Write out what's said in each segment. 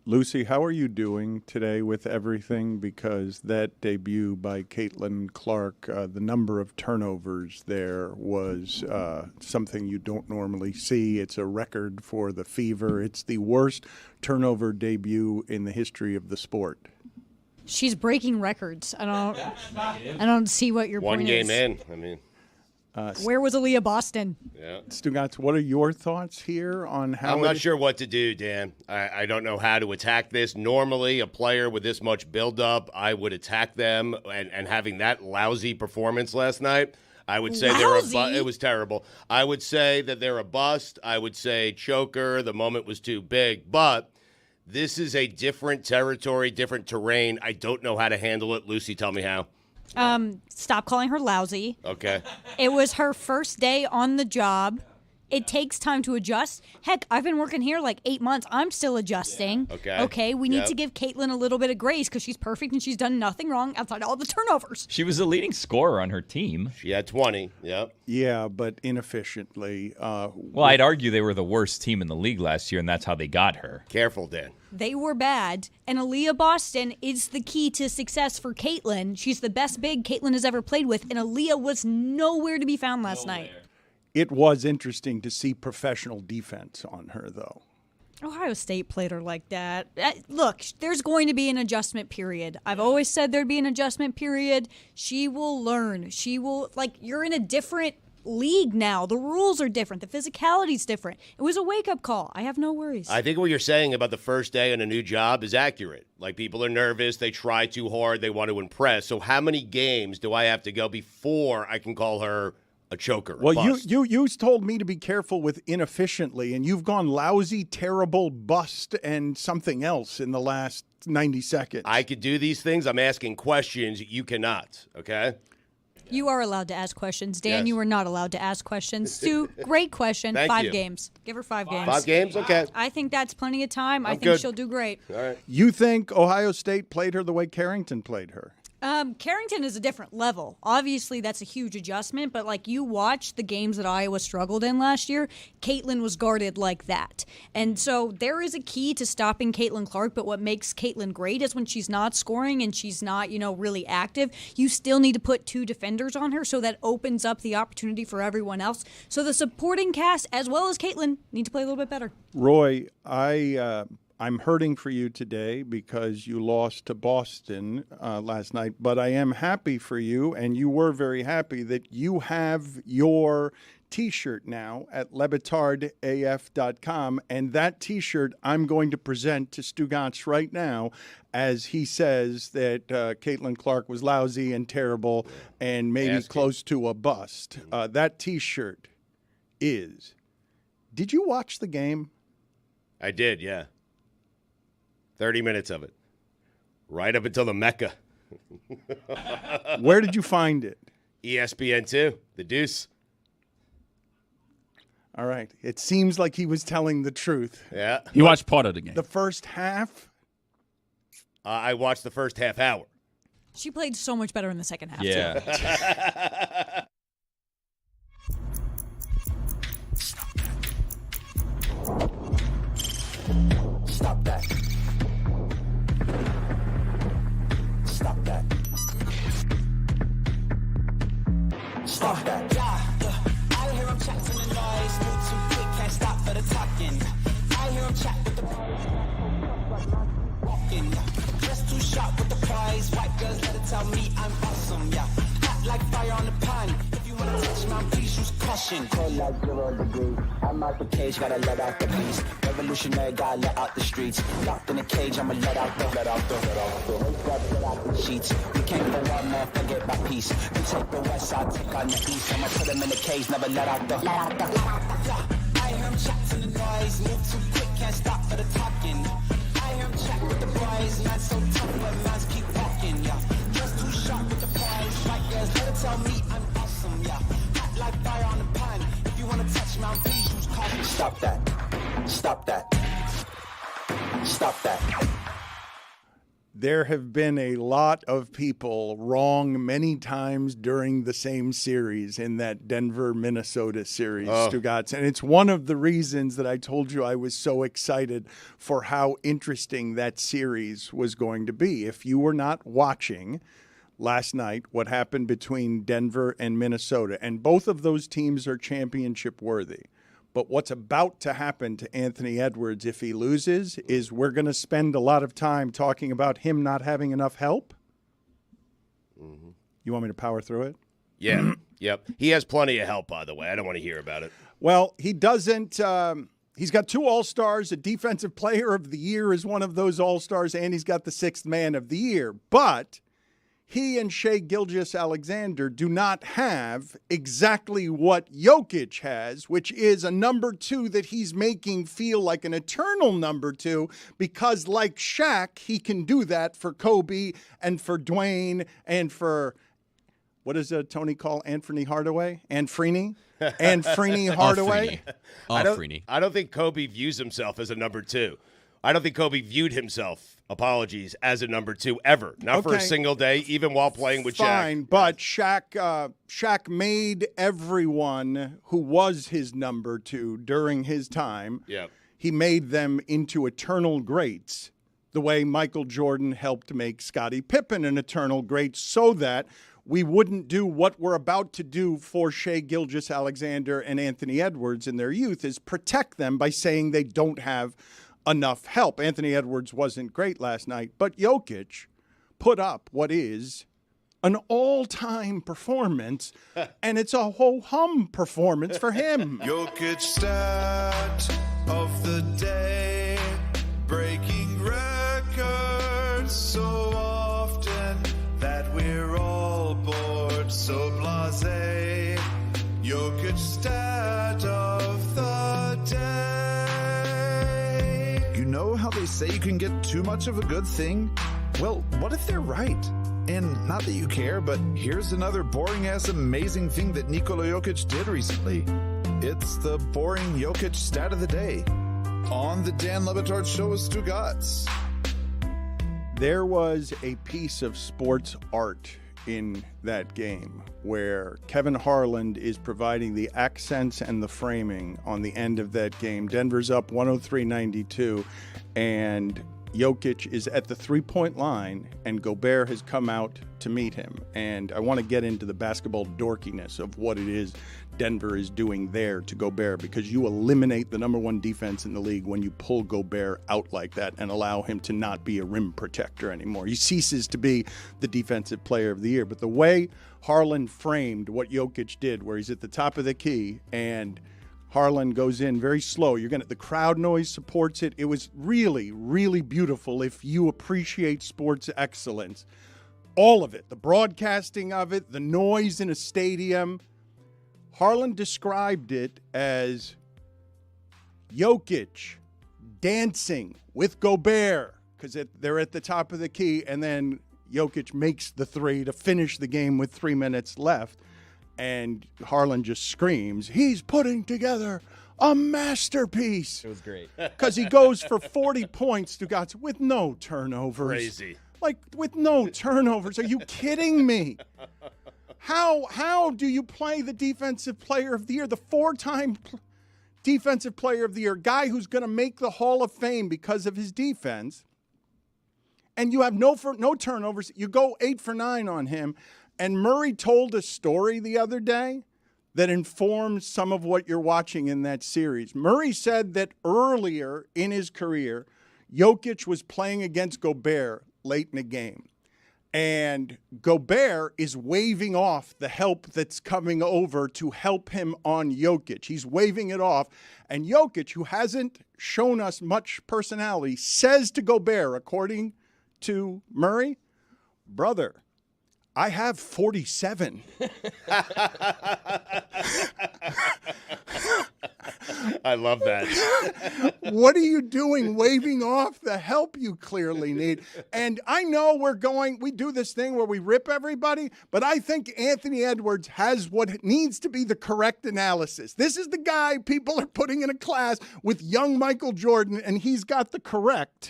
Lucy, how are you doing today with everything? Because that debut by Caitlin Clark, the number of turnovers there was something you don't normally see. It's a record for the Fever. It's the worst turnover debut in the history of the sport. She's breaking records. I don't see what your point is. One game in, I mean. Where was Aaliyah Boston? Yeah. Stugotz, what are your thoughts here on how I'm not sure what to do, Dan. I don't know how to attack this. Normally, a player with this much buildup, I would attack them, and having that lousy performance last night, I would say it was terrible. I would say that they're a bust. I would say choker. The moment was too big. But this is a different territory, different terrain. I don't know how to handle it. Lucy, tell me how. Stop calling her lousy. Okay. It was her first day on the job. It takes time to adjust. Heck, I've been working here like 8 months. I'm still adjusting. Yeah. Okay, we need to give Caitlin a little bit of grace because she's perfect and she's done nothing wrong outside all the turnovers. She was the leading scorer on her team. She had 20, yep. Yeah, but inefficiently. Well, I'd argue they were the worst team in the league last year, and that's how they got her. Careful, Dan. They were bad, and Aaliyah Boston is the key to success for Caitlin. She's the best big Caitlin has ever played with, and Aaliyah was nowhere to be found last night. It was interesting to see professional defense on her, though. Ohio State played her like that. Look, there's going to be an adjustment period. I've always said there'd be an adjustment period. She will learn. She will, you're in a different league now. The rules are different. The physicality's different. It was a wake-up call. I have no worries. I think what you're saying about the first day in a new job is accurate. Like, people are nervous. They try too hard. They want to impress. So how many games do I have to go before I can call her a choker? Well, you told me to be careful with inefficiently, and you've gone lousy, terrible, bust, and something else in the last 90 seconds. I could do these things. I'm asking questions. You cannot, okay? You are allowed to ask questions. Dan, Yes. you are not allowed to ask questions. Stu, great question. Thank 5 you. games. Give her 5 games. 5 games? Okay. I think that's plenty of time. I think good. she'll do great. All right. You think Ohio State played her the way Carrington played her? Carrington is a different level. Obviously, that's a huge adjustment, but you watch the games that Iowa struggled in last year, Caitlin was guarded like that. And so there is a key to stopping Caitlin Clark, but what makes Caitlin great is when she's not scoring and she's not, really active, you still need to put 2 defenders on her, so that opens up the opportunity for everyone else. So the supporting cast, as well as Caitlin, need to play a little bit better. Roy, I'm hurting for you today because you lost to Boston last night, but I am happy for you, and you were very happy that you have your T-shirt now at lebatardaf.com, and that T-shirt I'm going to present to Stugotz right now as he says that Caitlin Clark was lousy and terrible and maybe close to a bust. That T-shirt is. Did you watch the game? I did, yeah. 30 minutes of it. Right up until the Mecca. Where did you find it? ESPN2, the Deuce. All right. It seems like he was telling the truth. Yeah. You watched part of the game. The first half? I watched the first half hour. She played so much better in the second half, too. Yeah. Stop that. Stop that. Stop that. Yeah. I hear him chat to the noise. Move too quick, can't stop for the talking. I hear him chat with the walking. Just too sharp with the prize. White girls let it tell me I'm awesome. Yeah. Hot like fire on the pan. If you wanna touch my please use caution. Cold like 0 degrees. I'm out the cage, gotta let out the beast. Revolutionary, gotta let out the streets. Locked in a cage, I'ma let out the sheets. We can't go on, man, get my peace. You take the west, I'll take on the east. I'ma put them in the cage, never let out the. I hear him chat to the noise. Move too quick, can't stop for the talking. I hear him chat with the boys. Man so tough, but man's keep walking, yeah. Just too sharp with the prize. White girls, let it tell me I'm awesome, yeah. Hot like fire on the pan. If you wanna touch my please use caution. Stop that. Stop that. Stop that. There have been a lot of people wrong many times during the same series in that Denver-Minnesota series, Stugotz. And it's one of the reasons that I told you I was so excited for how interesting that series was going to be. If you were not watching last night what happened between Denver and Minnesota, and both of those teams are championship worthy. But what's about to happen to Anthony Edwards if he loses is we're going to spend a lot of time talking about him not having enough help. Mm-hmm. You want me to power through it? Yeah. Yep. He has plenty of help, by the way. I don't want to hear about it. Well, he doesn't. He's got 2 All-Stars. A Defensive Player of the Year is one of those All-Stars, and he's got the 6th Man of the Year. But he and Shai Gilgeous-Alexander do not have exactly what Jokic has, which is a number 2 that he's making feel like an eternal number 2 because, like Shaq, he can do that for Kobe and for Dwayne and for, what does Tony call Anthony Hardaway? Anfrini Hardaway? I don't think Kobe views himself as a number 2. I don't think Kobe viewed himself, as a number 2 ever. Not for a single day, even while playing with Shaq. Fine, but Shaq made everyone who was his number 2 during his time. Yeah. He made them into eternal greats, the way Michael Jordan helped make Scottie Pippen an eternal great so that we wouldn't do what we're about to do for Shai Gilgeous-Alexander and Anthony Edwards in their youth, is protect them by saying they don't have enough help. Anthony Edwards wasn't great last night, but Jokic put up what is an all-time performance, and it's a ho-hum performance for him. Jokic stat of the day, breaking records so often that we're all bored, so blasé. Jokic stat of the day. You know how they say you can get too much of a good thing? Well, what if they're right? And not that you care, but here's another boring-ass amazing thing that Nikola Jokic did recently. It's the boring Jokic stat of the day on the Dan Le Batard Show with Stugotz. There was a piece of sports art in that game where Kevin Harlan is providing the accents and the framing on the end of that game. Denver's up 103-92, and Jokic is at the three-point line, and Gobert has come out to meet him. And I want to get into the basketball dorkiness of what it is Denver is doing there to Gobert, because you eliminate the number 1 defense in the league when you pull Gobert out like that and allow him to not be a rim protector anymore. He ceases to be the defensive player of the year. But the way Harlan framed what Jokic did, where he's at the top of the key and Harlan goes in very slow. The crowd noise supports it. It was really, really beautiful if you appreciate sports excellence. All of it, the broadcasting of it, the noise in a stadium. Harlan described it as Jokic dancing with Gobert because they're at the top of the key, and then Jokic makes the 3 to finish the game with 3 minutes left. And Harlan just screams, he's putting together a masterpiece. It was great. Because he goes for 40 points, Stugotz, with no turnovers. Crazy. Like, with no turnovers. Are you kidding me? How do you play the Defensive Player of the Year, the 4-time Defensive Player of the Year, guy who's going to make the Hall of Fame because of his defense, and you have no turnovers? You go 8 for 9 on him. And Murray told a story the other day that informs some of what you're watching in that series. Murray said that earlier in his career, Jokic was playing against Gobert late in a game. And Gobert is waving off the help that's coming over to help him on Jokic. He's waving it off. And Jokic, who hasn't shown us much personality, says to Gobert, according to Murray, brother, I have 47. I love that. What are you doing waving off the help you clearly need? And I know we do this thing where we rip everybody, but I think Anthony Edwards has what needs to be the correct analysis. This is the guy people are putting in a class with young Michael Jordan, and he's got the correct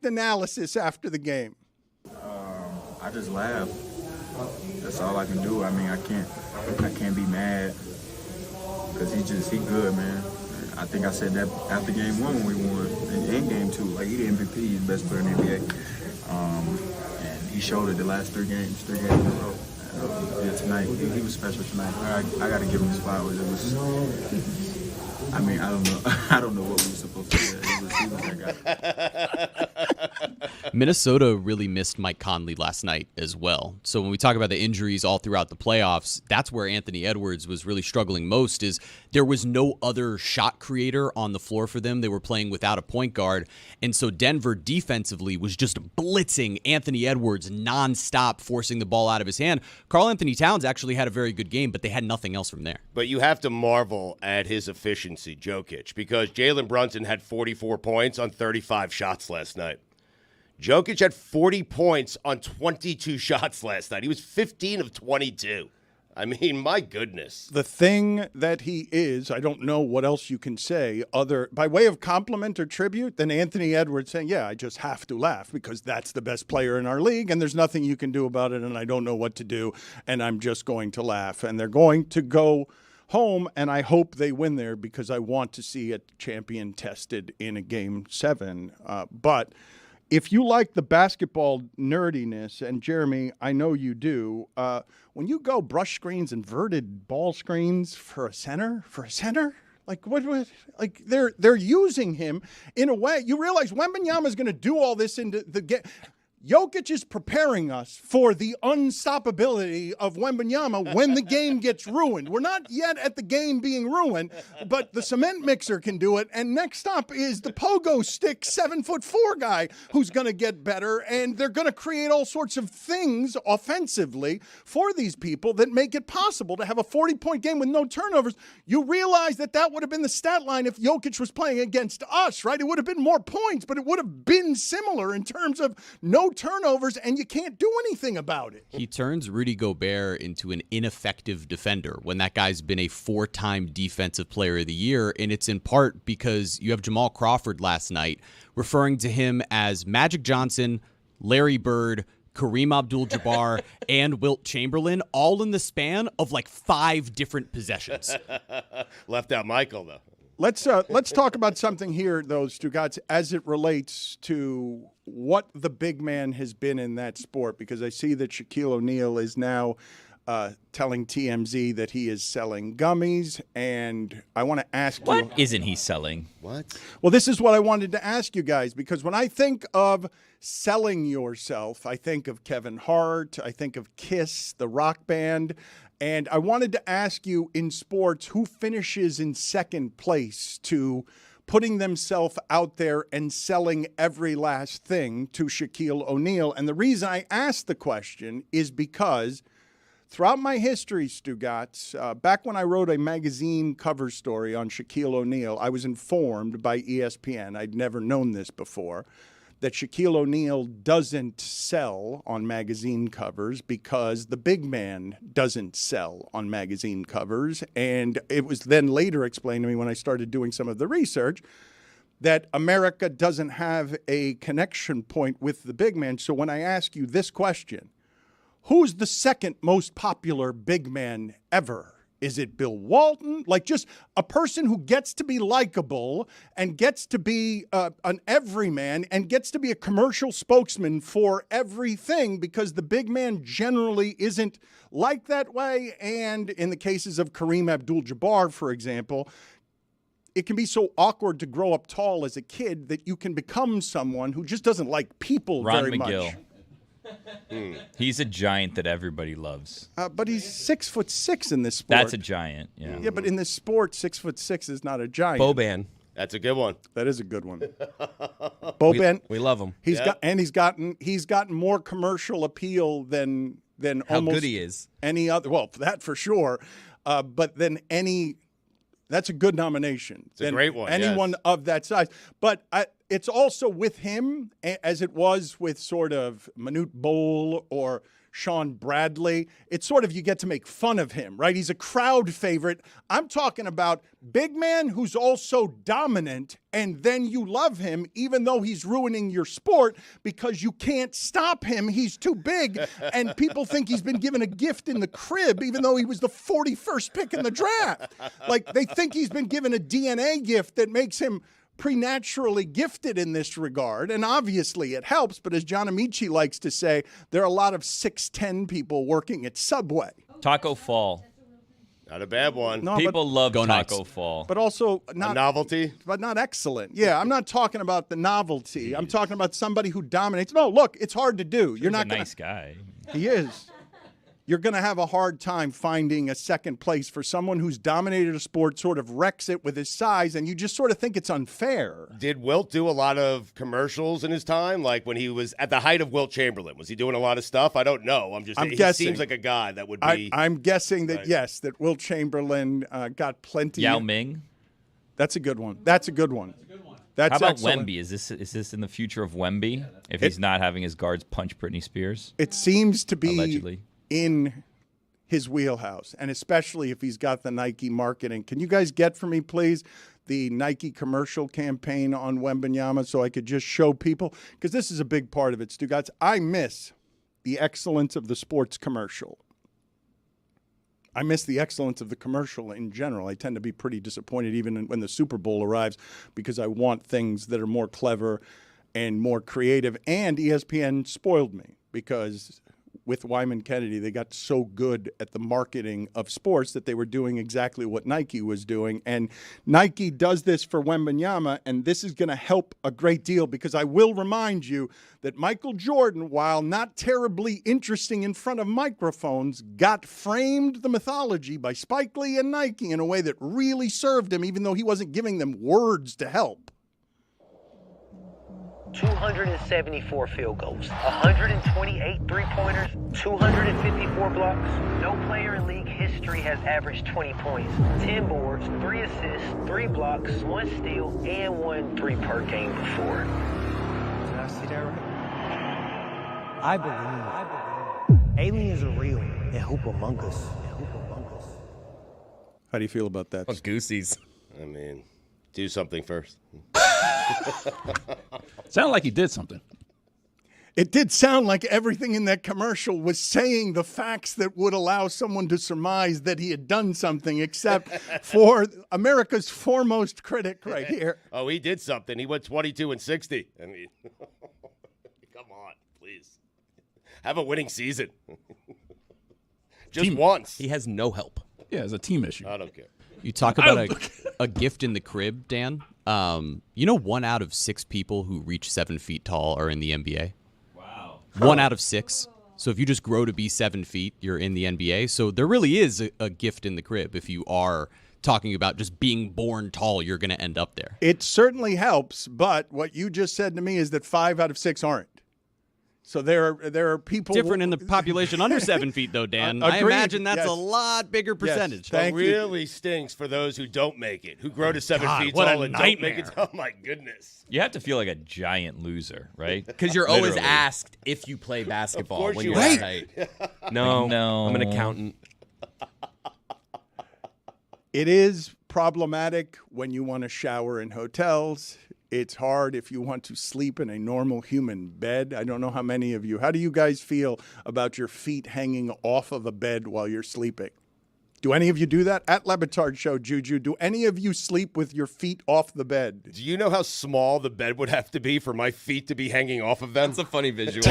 analysis after the game. I just laugh. That's all I can do. I mean, I can't be mad because he good, man. I think I said that after game 1 when we won, and game 2, like he the MVP, he's the best player in the NBA. And he showed it the last 3 games in a row. Tonight, he was special tonight. I got to give him his flowers. It was. I mean, I don't know. I don't know what we were supposed to do. He was that guy. Minnesota really missed Mike Conley last night as well. So when we talk about the injuries all throughout the playoffs, that's where Anthony Edwards was really struggling most. Is there was no other shot creator on the floor for them. They were playing without a point guard. And so Denver defensively was just blitzing Anthony Edwards nonstop, forcing the ball out of his hand. Karl Anthony Towns actually had a very good game, but they had nothing else from there. But you have to marvel at his efficiency, Jokic, because Jalen Brunson had 44 points on 35 shots last night. Jokic had 40 points on 22 shots last night. He was 15 of 22. I mean, my goodness. The thing that he is, I don't know what else you can say other by way of compliment or tribute than Anthony Edwards saying, yeah, I just have to laugh because that's the best player in our league and there's nothing you can do about it and I don't know what to do and I'm just going to laugh. And they're going to go home, and I hope they win there because I want to see a champion tested in a Game 7. But if you like the basketball nerdiness, and Jeremy, I know you do, when you go brush screens, inverted ball screens for a center, like like they're using him in a way. You realize Wembanyama is going to do all this into the game. Jokic is preparing us for the unstoppability of Wembanyama when the game gets ruined. We're not yet at the game being ruined, but the cement mixer can do it. And next up is the pogo stick 7'4" guy who's going to get better. And they're going to create all sorts of things offensively for these people that make it possible to have a 40-point game with no turnovers. You realize that would have been the stat line if Jokic was playing against us, right? It would have been more points, but it would have been similar in terms of no turnovers, and you can't do anything about it. He turns Rudy Gobert into an ineffective defender when that guy's been a 4-time defensive player of the year, and it's in part because you have Jamal Crawford last night referring to him as Magic Johnson, Larry Bird, Kareem Abdul-Jabbar, and Wilt Chamberlain, all in the span of like 5 different possessions. Left out Michael, though. Let's talk about something here, though, Stugotz, as it relates to what the big man has been in that sport, because I see that Shaquille O'Neal is now telling TMZ that he is selling gummies, and I want to ask you. What isn't he selling? What? Well, this is what I wanted to ask you guys, because when I think of selling yourself, I think of Kevin Hart, I think of Kiss, the rock band. And I wanted to ask you in sports, who finishes in second place to putting themselves out there and selling every last thing to Shaquille O'Neal? And the reason I asked the question is because throughout my history, Stugotz, back when I wrote a magazine cover story on Shaquille O'Neal, I was informed by ESPN, I'd never known this before, that Shaquille O'Neal doesn't sell on magazine covers because the big man doesn't sell on magazine covers. And it was then later explained to me when I started doing some of the research that America doesn't have a connection point with the big man. So when I ask you this question, who's the second most popular big man ever? Is it Bill Walton? Like just a person who gets to be likable and gets to be an everyman and gets to be a commercial spokesman for everything because the big man generally isn't like that way. And in the cases of Kareem Abdul-Jabbar, for example, it can be so awkward to grow up tall as a kid that you can become someone who just doesn't like people very much. He's a giant that everybody loves. But he's 6'6" in this sport. That's a giant, yeah. Yeah, but in this sport, 6'6" is not a giant. Boban. That's a good one. That is a good one. Bo Ben, We love him. he's gotten more commercial appeal than How almost good he is. any other. Well, that for sure. But then that's a good nomination. It's a great one. Anyone yes. of that size. But it's also with him, as it was with sort of Manute Bol or Sean Bradley. It's sort of you get to make fun of him, right? He's a crowd favorite. I'm talking about big man who's also dominant, and then you love him even though he's ruining your sport because you can't stop him. He's too big, and people think he's been given a gift in the crib even though he was the 41st pick in the draft. Like, they think he's been given a DNA gift that makes him preternaturally gifted in this regard, and obviously it helps, but as John Amici likes to say, there are a lot of 6'10" people working at Subway. Taco Fall. Not a bad one. No, People love Go Taco Knights. Fall. but also A not novelty. but not excellent. Yeah, I'm not talking about the novelty. I'm talking about somebody who dominates. No, look, it's hard to do. You're He's not a gonna, nice guy. He is. You're going to have a hard time finding a second place for someone who's dominated a sport, sort of wrecks it with his size, and you just sort of think it's unfair. Did Wilt do a lot of commercials in his time? Like when he was at the height of Wilt Chamberlain, was he doing a lot of stuff? I don't know. He guessing. seems like a guy that would be. I'm guessing that, Right. yes, that Wilt Chamberlain got plenty. Yao Ming. That's a good one. That's a good one. That's How about excellent. Wemby? Is this in the future of Wemby? If he's not having his guards punch Britney Spears? It seems to be Allegedly. in his wheelhouse, and especially if he's got the Nike marketing. Can you guys get for me, please, the Nike commercial campaign on Wembanyama so I could just show people? Because this is a big part of it, Stugotz. I miss the excellence of the sports commercial. I miss the excellence of the commercial in general. I tend to be pretty disappointed even when the Super Bowl arrives because I want things that are more clever and more creative. And ESPN spoiled me because with Wyman Kennedy, they got so good at the marketing of sports that they were doing exactly what Nike was doing. And Nike does this for Wembanyama, and this is going to help a great deal because I will remind you that Michael Jordan, while not terribly interesting in front of microphones, got framed the mythology by Spike Lee and Nike in a way that really served him, even though he wasn't giving them words to help. 274 field goals, 128 three-pointers, 254 blocks. No player in league history has averaged 20 points, 10 boards, 3 assists, 3 blocks, 1 steal, and 1 3 per game before. Did I see that right? I believe aliens are real and hoop among us. How do you feel about that? Goosies. I mean, do something first. Sounded like he did something. It did sound like everything in that commercial was saying the facts that would allow someone to surmise that he had done something, except for America's foremost critic right here. Oh, he did something. He went 22-60. I mean, come on, please. Have a winning season. Just once. He has no help. Yeah, it's a team issue. I don't care. You talk about a gift in the crib, Dan. 1 out of 6 people who reach 7 feet tall are in the NBA. Wow. 1 out of 6. So if you just grow to be 7 feet, you're in the NBA. So there really is a gift in the crib. If you are talking about just being born tall, you're going to end up there. It certainly helps, but what you just said to me is that 5 out of 6 aren't. So there are people Different in the population under 7 feet, though, Dan. I Agreed. imagine that's Yes. a lot bigger percentage. Thank It you. really stinks for those who don't make it, who grow to 7 God, feet what a tall and don't make it. nightmare. Oh, my goodness. You have to feel like a giant loser, right? Because you're always Literally. asked if you play basketball course when you you're are. that height. No, No. I'm an accountant. It is problematic when you want to shower in hotels. It's hard if you want to sleep in a normal human bed. I don't know how many of you. How do you guys feel about your feet hanging off of a bed while you're sleeping? Do any of you do that? At Le Batard Show, Juju, do any of you sleep with your feet off the bed? Do you know how small the bed would have to be for my feet to be hanging off of them? That's a funny visual.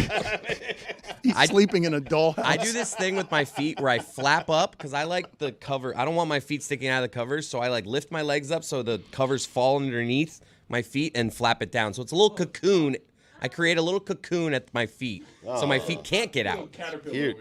He's sleeping in a dollhouse. I do this thing with my feet where I flap up because I like the cover. I don't want my feet sticking out of the covers, so I lift my legs up so the covers fall underneath my feet and flap it down. So it's a little cocoon. I create a little cocoon at my feet so my feet can't get out. Cute.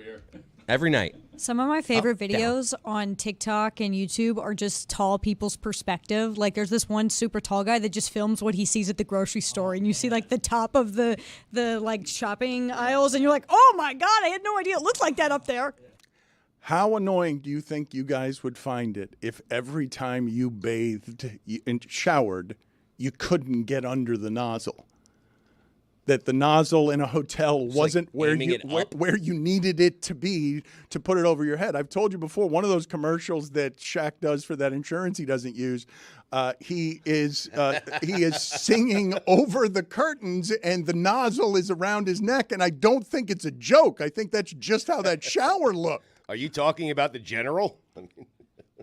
Every night. Some of my favorite videos on TikTok and YouTube are just tall people's perspective. Like there's this one super tall guy that just films what he sees at the grocery store, and you see like the top of the like shopping aisles, and you're like, oh my God, I had no idea it looked like that up there. How annoying do you think you guys would find it if every time you bathed and showered, you couldn't get under the nozzle? That the nozzle in a hotel wasn't where you needed it to be to put it over your head. I've told you before, one of those commercials that Shaq does for that insurance he doesn't use, he is singing over the curtains and the nozzle is around his neck, and I don't think it's a joke. I think that's just how that shower looked. Are you talking about the general?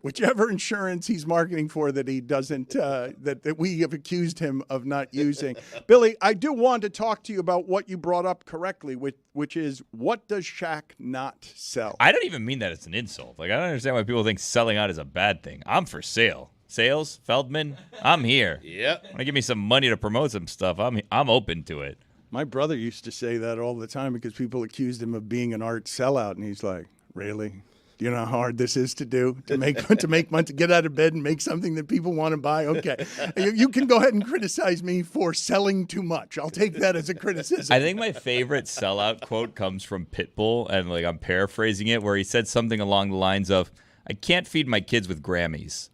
Whichever insurance he's marketing for that he doesn't, that we have accused him of not using. Billy, I do want to talk to you about what you brought up correctly, which is, what does Shaq not sell? I don't even mean that it's an insult. Like, I don't understand why people think selling out is a bad thing. I'm for sale. Sales, Feldman, I'm here. Yep. Want to give me some money to promote some stuff? I'm open to it. My brother used to say that all the time because people accused him of being an art sellout, and he's like, really? Do you know how hard this is to do? To make money, to get out of bed and make something that people want to buy? Okay. You can go ahead and criticize me for selling too much. I'll take that as a criticism. I think my favorite sellout quote comes from Pitbull, and like I'm paraphrasing it, where he said something along the lines of, I can't feed my kids with Grammys.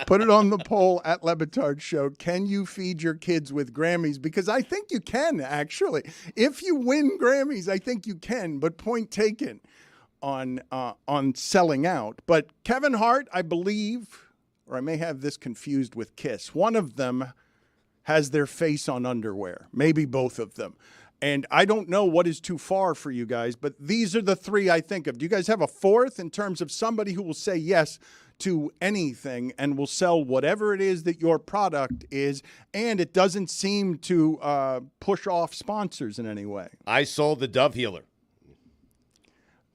Put it on the poll at Le Batard Show. Can you feed your kids with Grammys? Because I think you can, actually. If you win Grammys, I think you can. But point taken on selling out. But Kevin Hart, I believe, or I may have this confused with Kiss, one of them has their face on underwear. Maybe both of them. And I don't know what is too far for you guys, but these are the three I think of. Do you guys have a fourth in terms of somebody who will say yes to anything and will sell whatever it is that your product is, and it doesn't seem to push off sponsors in any way? I sold the Dove Healer.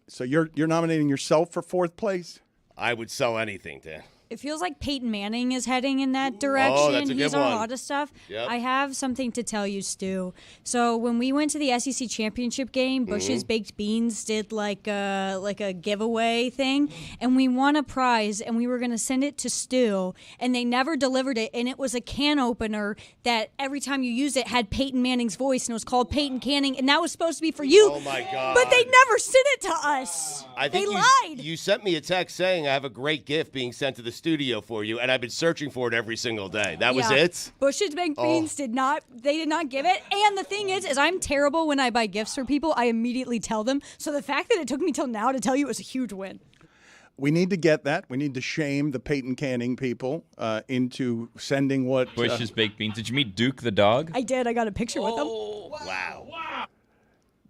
So you're nominating yourself for fourth place? I would sell anything, Dan. It feels like Peyton Manning is heading in that direction. Oh, that's a good He's on one. a lot of stuff. Yep. I have something to tell you, Stu. So when we went to the SEC championship game, Bush's Baked Beans did like a giveaway thing, and we won a prize, and we were going to send it to Stu, and they never delivered it, and it was a can opener that every time you used it had Peyton Manning's voice, and it was called Peyton Canning, and that was supposed to be for you. Oh, my God. But they never sent it to us. I think they lied. You sent me a text saying I have a great gift being sent to the studio for you, and I've been searching for it every single day. That was it? Bush's Baked Beans did not give it. And the thing is I'm terrible when I buy gifts for people. I immediately tell them. So the fact that it took me till now to tell you was a huge win. We need to get that. We need to shame the Peyton Canning people into sending what... Bush's Baked Beans. Did you meet Duke the dog? I did. I got a picture with him. Wow.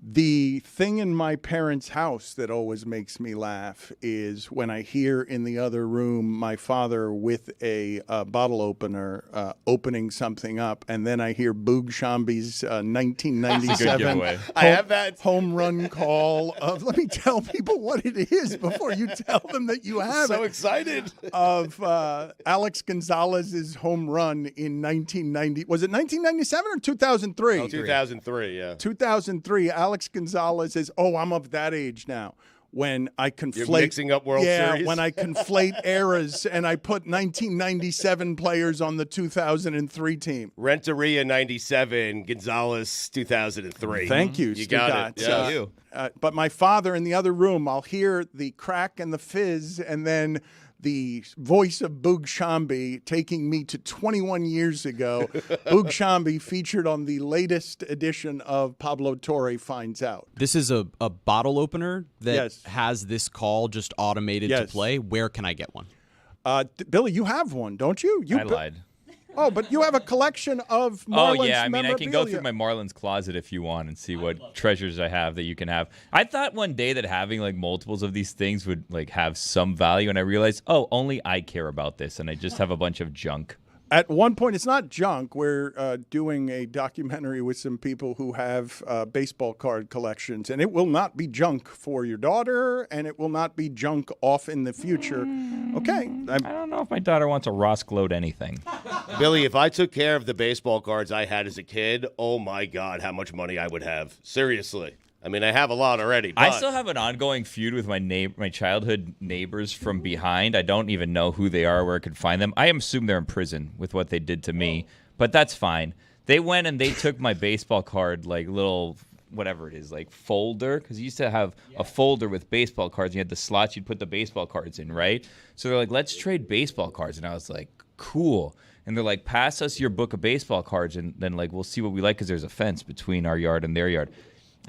The thing in my parents' house that always makes me laugh is when I hear in the other room my father with a bottle opener opening something up, and then I hear Boog Shambi's 1997 I have that. home run call of, let me tell people what it is before you tell them that you have So it, excited. of Alex Gonzalez's home run in 1990. Was it 1997 or 2003? Oh, 2003, yeah. 2003, Alex Gonzalez says, I'm of that age now. When I conflate... You're mixing up World Series? when I conflate eras and I put 1997 players on the 2003 team. Renteria 97, Gonzalez 2003. Thank you, You got it. Stugotz. Yeah. But my father in the other room, I'll hear the crack and the fizz, and then the voice of Boog Shambi taking me to 21 years ago. Boog Shambi featured on the latest edition of Pablo Torre Finds Out. This is a bottle opener that has this call just automated to play. Where can I get one? Billy, you have one, don't you? I lied. Oh, but you have a collection of Marlins I mean, I can go through memorabilia. my Marlins closet if you want and see what treasures I have that you can have. I thought one day that having like multiples of these things would like have some value, and I realized, only I care about this, and I just have a bunch of junk. At one point, it's not junk. We're doing a documentary with some people who have baseball card collections, and it will not be junk for your daughter, and it will not be junk off in the future. Okay. I don't know if my daughter wants a Ross-Gloat anything. Billy, if I took care of the baseball cards I had as a kid, oh my God, how much money I would have. Seriously. I mean, I have a lot already. But I still have an ongoing feud with my childhood neighbors from behind. I don't even know who they are, where I could find them. I assume they're in prison with what they did to me, but that's fine. They went and they took my baseball card, like little whatever it is, like folder, because you used to have a folder with baseball cards. And you had the slots you'd put the baseball cards in, right? So they're like, let's trade baseball cards, and I was like, cool. And they're like, pass us your book of baseball cards, and then like we'll see what we like, because there's a fence between our yard and their yard.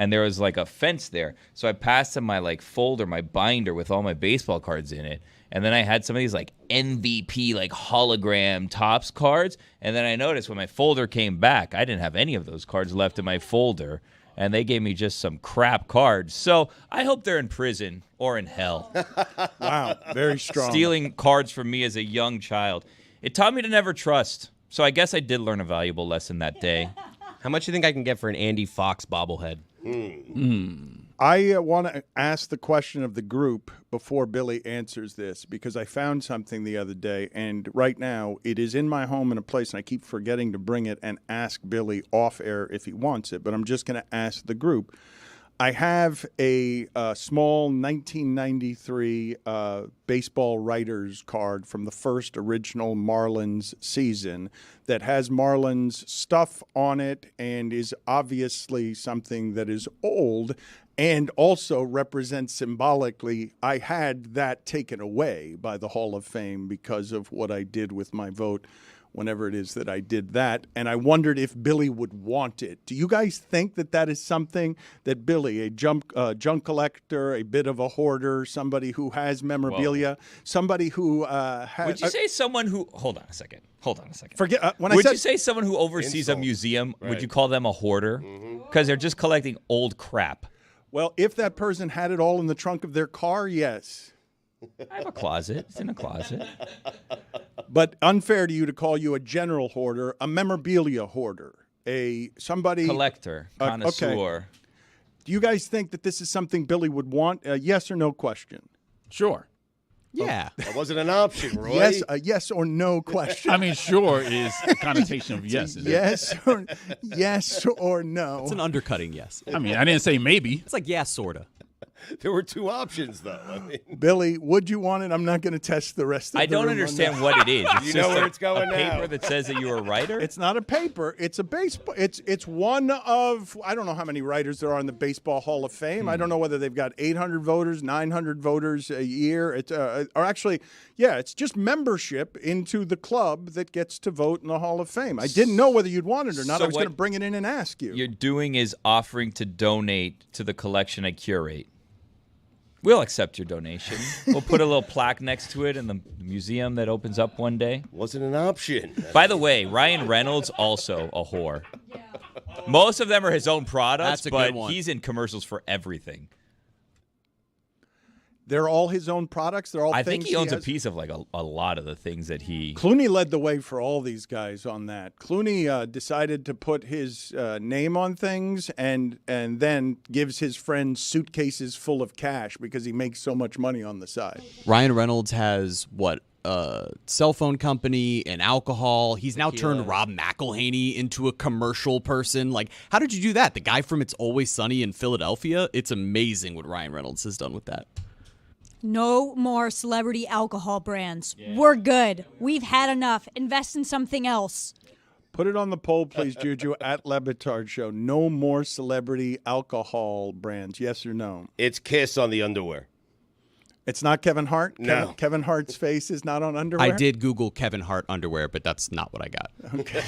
And there was like a fence there. So I passed them my like folder, my binder with all my baseball cards in it. And then I had some of these like MVP, like hologram Topps cards. And then I noticed when my folder came back, I didn't have any of those cards left in my folder. And they gave me just some crap cards. So I hope they're in prison or in hell. Wow, very strong. Stealing cards from me as a young child. It taught me to never trust. So I guess I did learn a valuable lesson that day. How much do you think I can get for an Andy Fox bobblehead? I want to ask the question of the group before Billy answers this, because I found something the other day, and right now it is in my home in a place, and I keep forgetting to bring it and ask Billy off air if he wants it, but I'm just going to ask the group. I have a small 1993 baseball writer's card from the first original Marlins season that has Marlins stuff on it and is obviously something that is old and also represents symbolically. I had that taken away by the Hall of Fame because of what I did with my vote whenever it is that I did that, and I wondered if Billy would want it. Do you guys think that that is something that Billy, a junk collector, a bit of a hoarder, somebody who has memorabilia, somebody who has... Would you say someone who... Hold on a second. Forget when Would I said... you say someone who oversees a museum, would you call them a hoarder? Because they're just collecting old crap. Well, if that person had it all in the trunk of their car, yes. I have a closet. It's in a closet. But unfair to you to call you a general hoarder, a memorabilia hoarder, somebody... Collector, connoisseur. Okay. Do you guys think that this is something Billy would want? Yes or no question? Sure. Yeah. That wasn't an option, Roy. Yes, yes or no question. I mean, sure is a connotation of yes. Isn't it? Yes or no. It's an undercutting yes. I mean, I didn't say maybe. It's like, yeah, sorta. There were two options, though. I mean, Billy, would you want it? I'm not going to test the rest of I the don't room understand what it is. It's You know just where it's going a now. paper that says that you're a writer? It's not a paper. It's a baseball. It's one of, I don't know how many writers there are in the Baseball Hall of Fame. I don't know whether they've got 800 voters, 900 voters a year. Or actually, yeah, it's just membership into the club that gets to vote in the Hall of Fame. I didn't know whether you'd want it or not. So I was going to what bring it in and ask you. You're doing is offering to donate to the collection I curate. We'll accept your donation. We'll put a little plaque next to it in the museum that opens up one day. wasn't an option. By the way, Ryan Reynolds also a whore. Most of them are his own products, That's a but good one. he's in commercials for everything. They're all his own products. They're all. I think things he owns a has. piece of like a lot of the things that he. Clooney led the way for all these guys on that. Clooney decided to put his name on things and then gives his friends suitcases full of cash because he makes so much money on the side. Ryan Reynolds has what? Cell phone company and alcohol. He's now turned Rob McElhaney into a commercial person. Like, how did you do that? The guy from It's Always Sunny in Philadelphia? It's amazing what Ryan Reynolds has done with that. No more celebrity alcohol brands. We're good. We've had enough. Invest in something else. Put it on the poll, please, Juju, at Le Batard Show. No more celebrity alcohol brands, yes or no? It's Kiss on the underwear. It's not Kevin Hart? No. Kevin Hart's face is not on underwear? I did Google Kevin Hart underwear, but that's not what I got. Okay.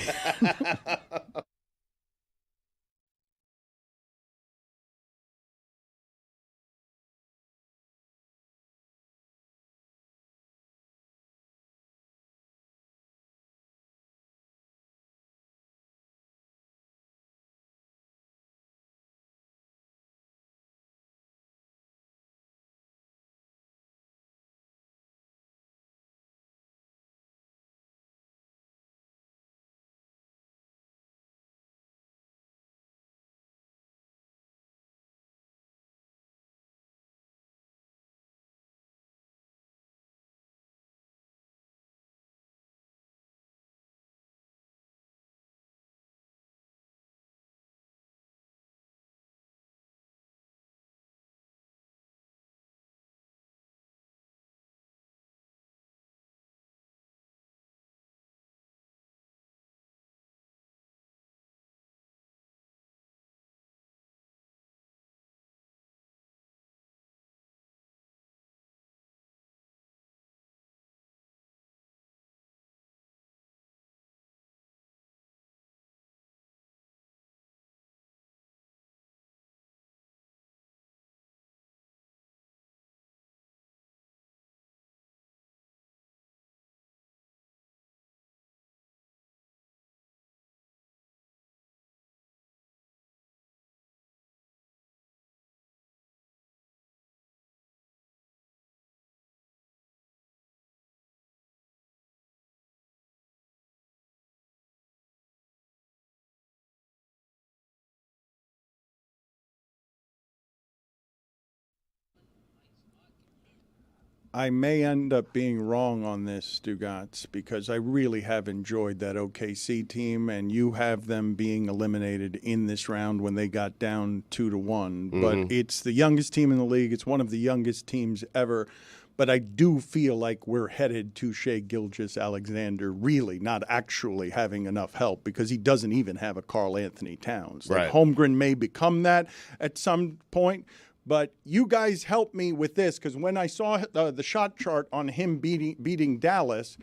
I may end up being wrong on this, Stugotz, because I really have enjoyed that OKC team, and you have them being eliminated in this round when they got down 2-1. But it's the youngest team in the league. It's one of the youngest teams ever. But I do feel like we're headed to Shai Gilgeous-Alexander really not actually having enough help, because he doesn't even have a Karl Anthony Towns. Like Holmgren may become that at some point. But you guys helped me with this, because when I saw the shot chart on him beating Dallas,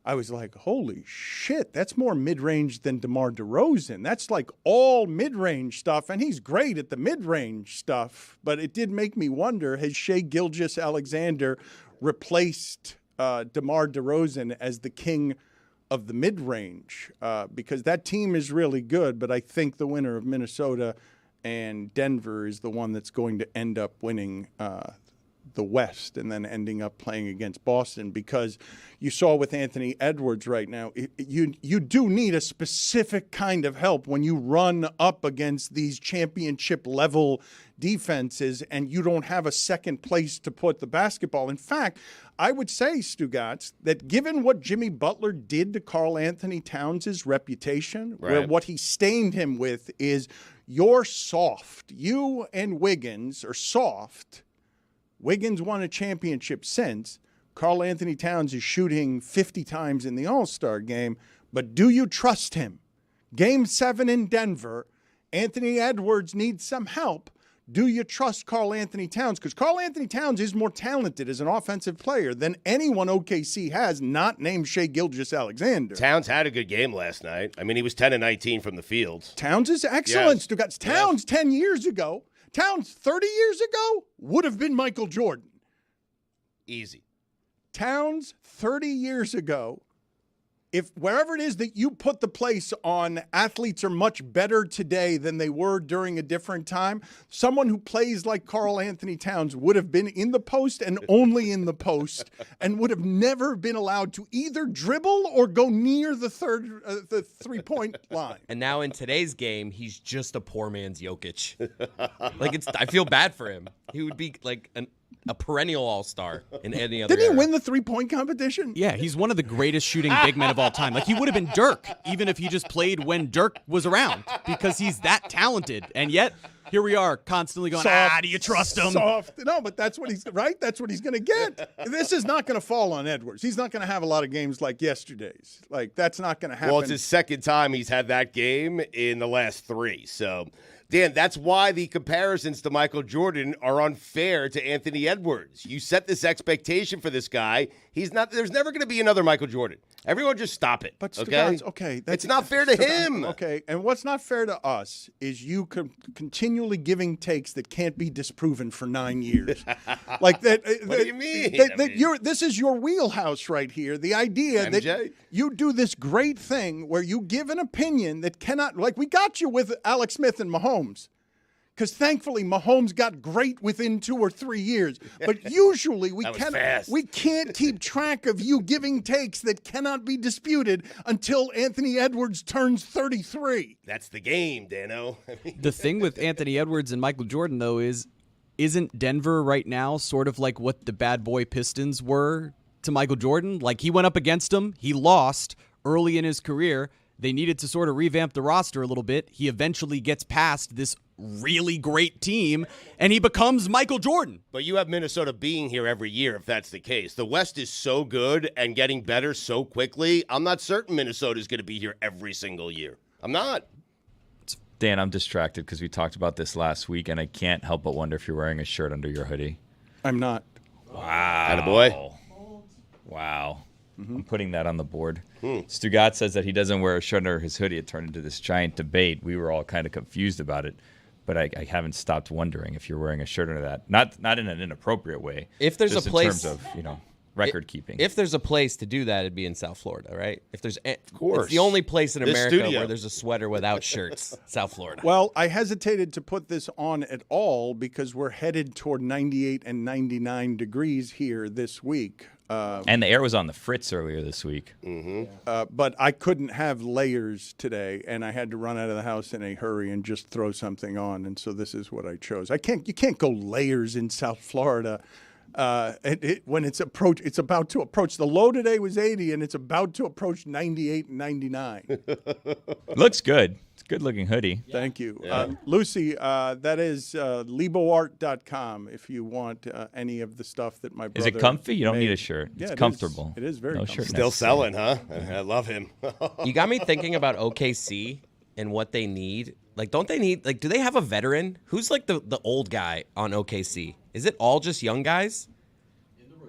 I was like, holy shit, that's more mid-range than DeMar DeRozan. That's like all mid-range stuff, and he's great at the mid-range stuff. But it did make me wonder, has Shai Gilgeous-Alexander replaced DeMar DeRozan as the king of the mid-range? Because that team is really good, but I think the winner of Minnesota and Denver is the one that's going to end up winning the West and then ending up playing against Boston, because you saw with Anthony Edwards right now, you do need a specific kind of help when you run up against these championship-level defenses and you don't have a second place to put the basketball. In fact, I would say, Stugotz, that given what Jimmy Butler did to Karl Anthony Towns' reputation, where what he stained him with is you're soft. You and Wiggins are soft. Wiggins won a championship since. Karl Anthony Towns is shooting 50 times in the All-Star game, but do you trust him? Game 7 in Denver, Anthony Edwards needs some help. Do you trust Karl Anthony Towns? Because Karl Anthony Towns is more talented as an offensive player than anyone OKC has, not named Shai Gilgeous-Alexander. Towns had a good game last night. I mean, he was 10 of 19 from the field. Towns is excellent, Stugotz. Towns 10 years ago, Towns 30 years ago would have been Michael Jordan. Easy. Towns 30 years ago, if wherever it is that you put the place on, athletes are much better today than they were during a different time. Someone who plays like Karl Anthony Towns would have been in the post and only in the post, and would have never been allowed to either dribble or go near the three-point line. And now in today's game, he's just a poor man's Jokic. I feel bad for him. He would be like a perennial all-star in any other Didn't era. he win the three-point competition? Yeah, he's one of the greatest shooting big men of all time. Like, he would have been Dirk, even if he just played when Dirk was around, because he's that talented. And yet, here we are, constantly going, do you trust him? Soft. No, but that's what he's, right? That's what he's going to get. This is not going to fall on Edwards. He's not going to have a lot of games like yesterday's. Like, that's not going to happen. Well, it's his second time he's had that game in the last 3, so... Dan, that's why the comparisons to Michael Jordan are unfair to Anthony Edwards. You set this expectation for this guy. He's not. There's never going to be another Michael Jordan. Everyone just stop it. But okay? Okay, it's not fair to him. Okay, and what's not fair to us is you continually giving takes that can't be disproven for 9 years. Like that. What do you mean? This is your wheelhouse right here. The idea MJ? that you do this great thing where you give an opinion that cannot, like we got you with Alex Smith and Mahomes. Because thankfully Mahomes got great within 2 or 3 years. But usually we can't keep track of you giving takes that cannot be disputed until Anthony Edwards turns 33. That's the game, Dano. The thing with Anthony Edwards and Michael Jordan, though, isn't Denver right now sort of like what the bad boy Pistons were to Michael Jordan? Like, he went up against him. He lost early in his career. They needed to sort of revamp the roster a little bit. He eventually gets past this really great team, and he becomes Michael Jordan. But you have Minnesota being here every year if that's the case. The West is so good and getting better so quickly, I'm not certain Minnesota is going to be here every single year. I'm not. Dan, I'm distracted because we talked about this last week, and I can't help but wonder if you're wearing a shirt under your hoodie. I'm not. Wow. Attaboy. Wow. I'm putting that on the board. Stugotz says that he doesn't wear a shirt under his hoodie. It turned into this giant debate. We were all kind of confused about it, but I haven't stopped wondering if you're wearing a shirt under that. Not in an inappropriate way. If there's just a place, in terms of record keeping. If there's a place to do that, it'd be in South Florida, right? Of course, it's the only place in this America studio where there's a sweater without shirts. South Florida. Well, I hesitated to put this on at all because we're headed toward 98 and 99 degrees here this week. And the air was on the fritz earlier this week. But I couldn't have layers today, and I had to run out of the house in a hurry and just throw something on, and so this is what I chose. You can't go layers in South Florida. When it's about to approach. The low today was 80, and it's about to approach 98 and 99. Looks good. It's a good-looking hoodie. Thank you. Lucy, that is leboart.com if you want any of the stuff that my brother Is it comfy? You don't made. need a shirt. Yeah, It's comfortable. It is very comfortable. shirt Still necessary. selling, huh? I love him. You got me thinking about OKC and what they need. Like, don't they need, like, do they have a veteran? Who's, like, the old guy on OKC? Is it all just young guys?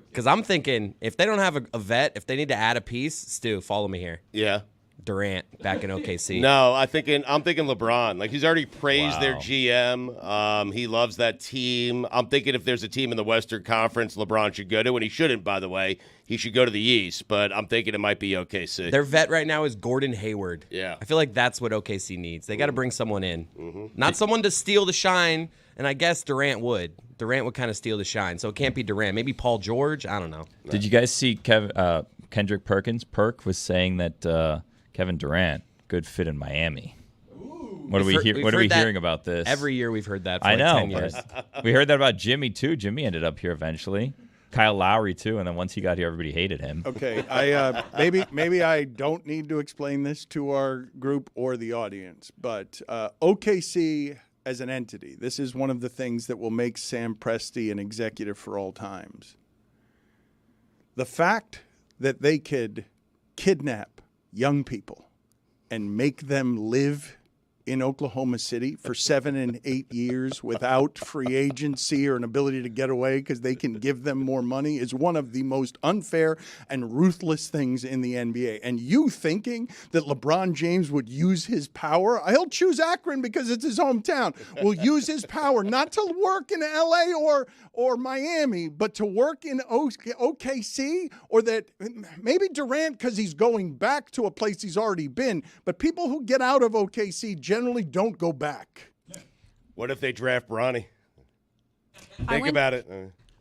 Because I'm thinking, if they don't have a vet, if they need to add a piece, Stu, follow me here. Yeah. Durant back in OKC. No, I'm thinking LeBron. Like, he's already praised their Wow. GM. He loves that team. I'm thinking if there's a team in the Western Conference LeBron should go to, and he shouldn't, by the way. He should go to the East, but I'm thinking it might be OKC. Their vet right now is Gordon Hayward. Yeah. I feel like that's what OKC needs. They got to bring someone in. Not someone to steal the shine, and I guess Durant would. Durant would kind of steal the shine, so it can't be Durant. Maybe Paul George? I don't know. Did you guys see Kendrick Perkins? Perk was saying that Kevin Durant, good fit in Miami. What are we hearing about this? Every year we've heard that for I like know. 10 years. We heard that about Jimmy, too. Jimmy ended up here eventually. Kyle Lowry, too, and then once he got here, everybody hated him. Okay, maybe I don't need to explain this to our group or the audience, but OKC as an entity, this is one of the things that will make Sam Presti an executive for all times. The fact that they could kidnap young people and make them live in Oklahoma City for 7 and 8 years without free agency or an ability to get away because they can give them more money is one of the most unfair and ruthless things in the NBA. And you thinking that LeBron James would use his power? He'll choose Akron because it's his hometown. Will use his power not to work in LA or Miami, but to work in OKC, or that maybe Durant because he's going back to a place he's already been. But people who get out of OKC generally don't go back. What if they draft Bronny? Think about it.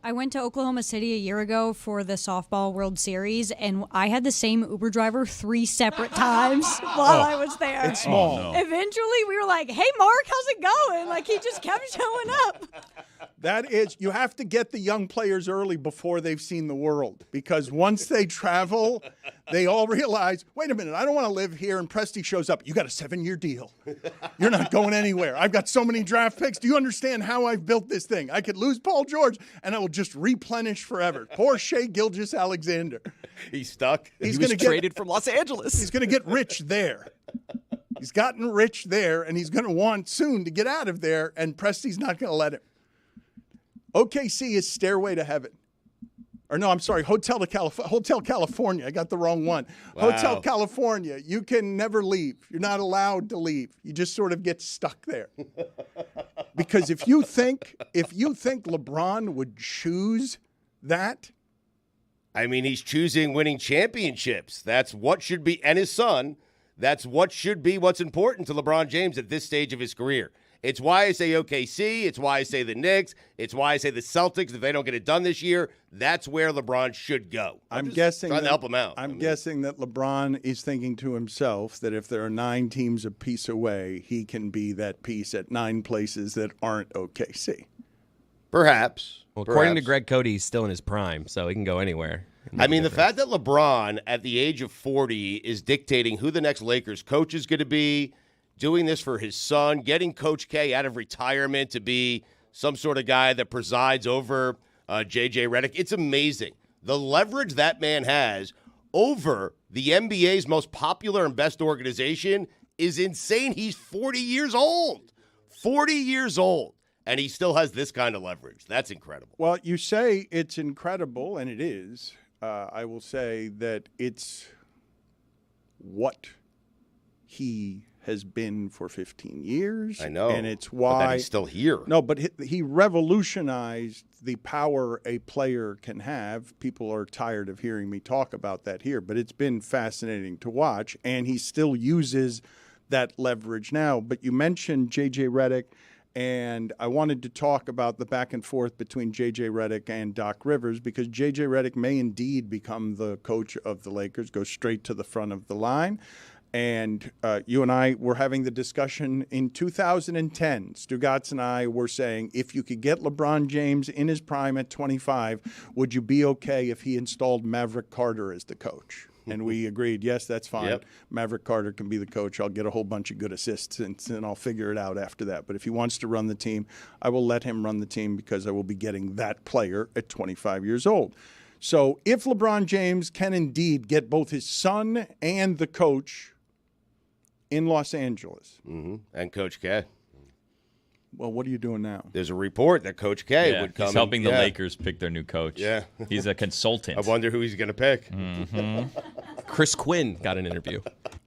I went to Oklahoma City a year ago for the softball World Series, and I had the same Uber driver 3 separate times while I was there. It's small. Oh, no. Eventually, we were like, "Hey, Mark, how's it going?" Like, he just kept showing up. That is, you have to get the young players early before they've seen the world, because once they travel, they all realize, wait a minute, I don't want to live here. And Presti shows up. You got a 7-year deal. You're not going anywhere. I've got so many draft picks. Do you understand how I've built this thing? I could lose Paul George, and I will just replenish forever. Poor Shea Gilgeous-Alexander. He's stuck. He was traded from Los Angeles. He's going to get rich there. He's gotten rich there, and he's going to want soon to get out of there, and Presti's not going to let him. OKC is Stairway to Heaven. Or no, I'm sorry, Hotel California. I got the wrong one. Wow. Hotel California. You can never leave. You're not allowed to leave. You just sort of get stuck there. Because if you think LeBron would choose that, I mean, he's choosing winning championships. That's what should be, and his son, that's what should be what's important to LeBron James at this stage of his career. It's why I say OKC. It's why I say the Knicks. It's why I say the Celtics. If they don't get it done this year, that's where LeBron should go. I'm guessing trying to help him out. I'm guessing that LeBron is thinking to himself that if there are 9 teams a piece away, he can be that piece at 9 places that aren't OKC. Perhaps. Well, according to Greg Cody, he's still in his prime, so he can go anywhere. I mean, the fact that LeBron, at the age of 40, is dictating who the next Lakers coach is going to be, doing this for his son, getting Coach K out of retirement to be some sort of guy that presides over J.J. Redick. It's amazing. The leverage that man has over the NBA's most popular and best organization is insane. He's 40 years old. 40 years old. And he still has this kind of leverage. That's incredible. Well, you say it's incredible, and it is. I will say that it's what he has been for 15 years. I know. And it's why. But that he's still here. No, but he revolutionized the power a player can have. People are tired of hearing me talk about that here, but it's been fascinating to watch, and he still uses that leverage now. But you mentioned J.J. Redick, and I wanted to talk about the back and forth between J.J. Redick and Doc Rivers, because J.J. Redick may indeed become the coach of the Lakers, go straight to the front of the line. And you and I were having the discussion in 2010. Stugotz and I were saying, if you could get LeBron James in his prime at 25, would you be okay if he installed Maverick Carter as the coach? And we agreed, yes, that's fine. Yep. Maverick Carter can be the coach. I'll get a whole bunch of good assists, and I'll figure it out after that. But if he wants to run the team, I will let him run the team because I will be getting that player at 25 years old. So if LeBron James can indeed get both his son and the coach in Los Angeles. And Coach K. Well, what are you doing now? There's a report that Coach K would come. He's helping the Lakers pick their new coach. Yeah. He's a consultant. I wonder who he's going to pick. Chris Quinn got an interview.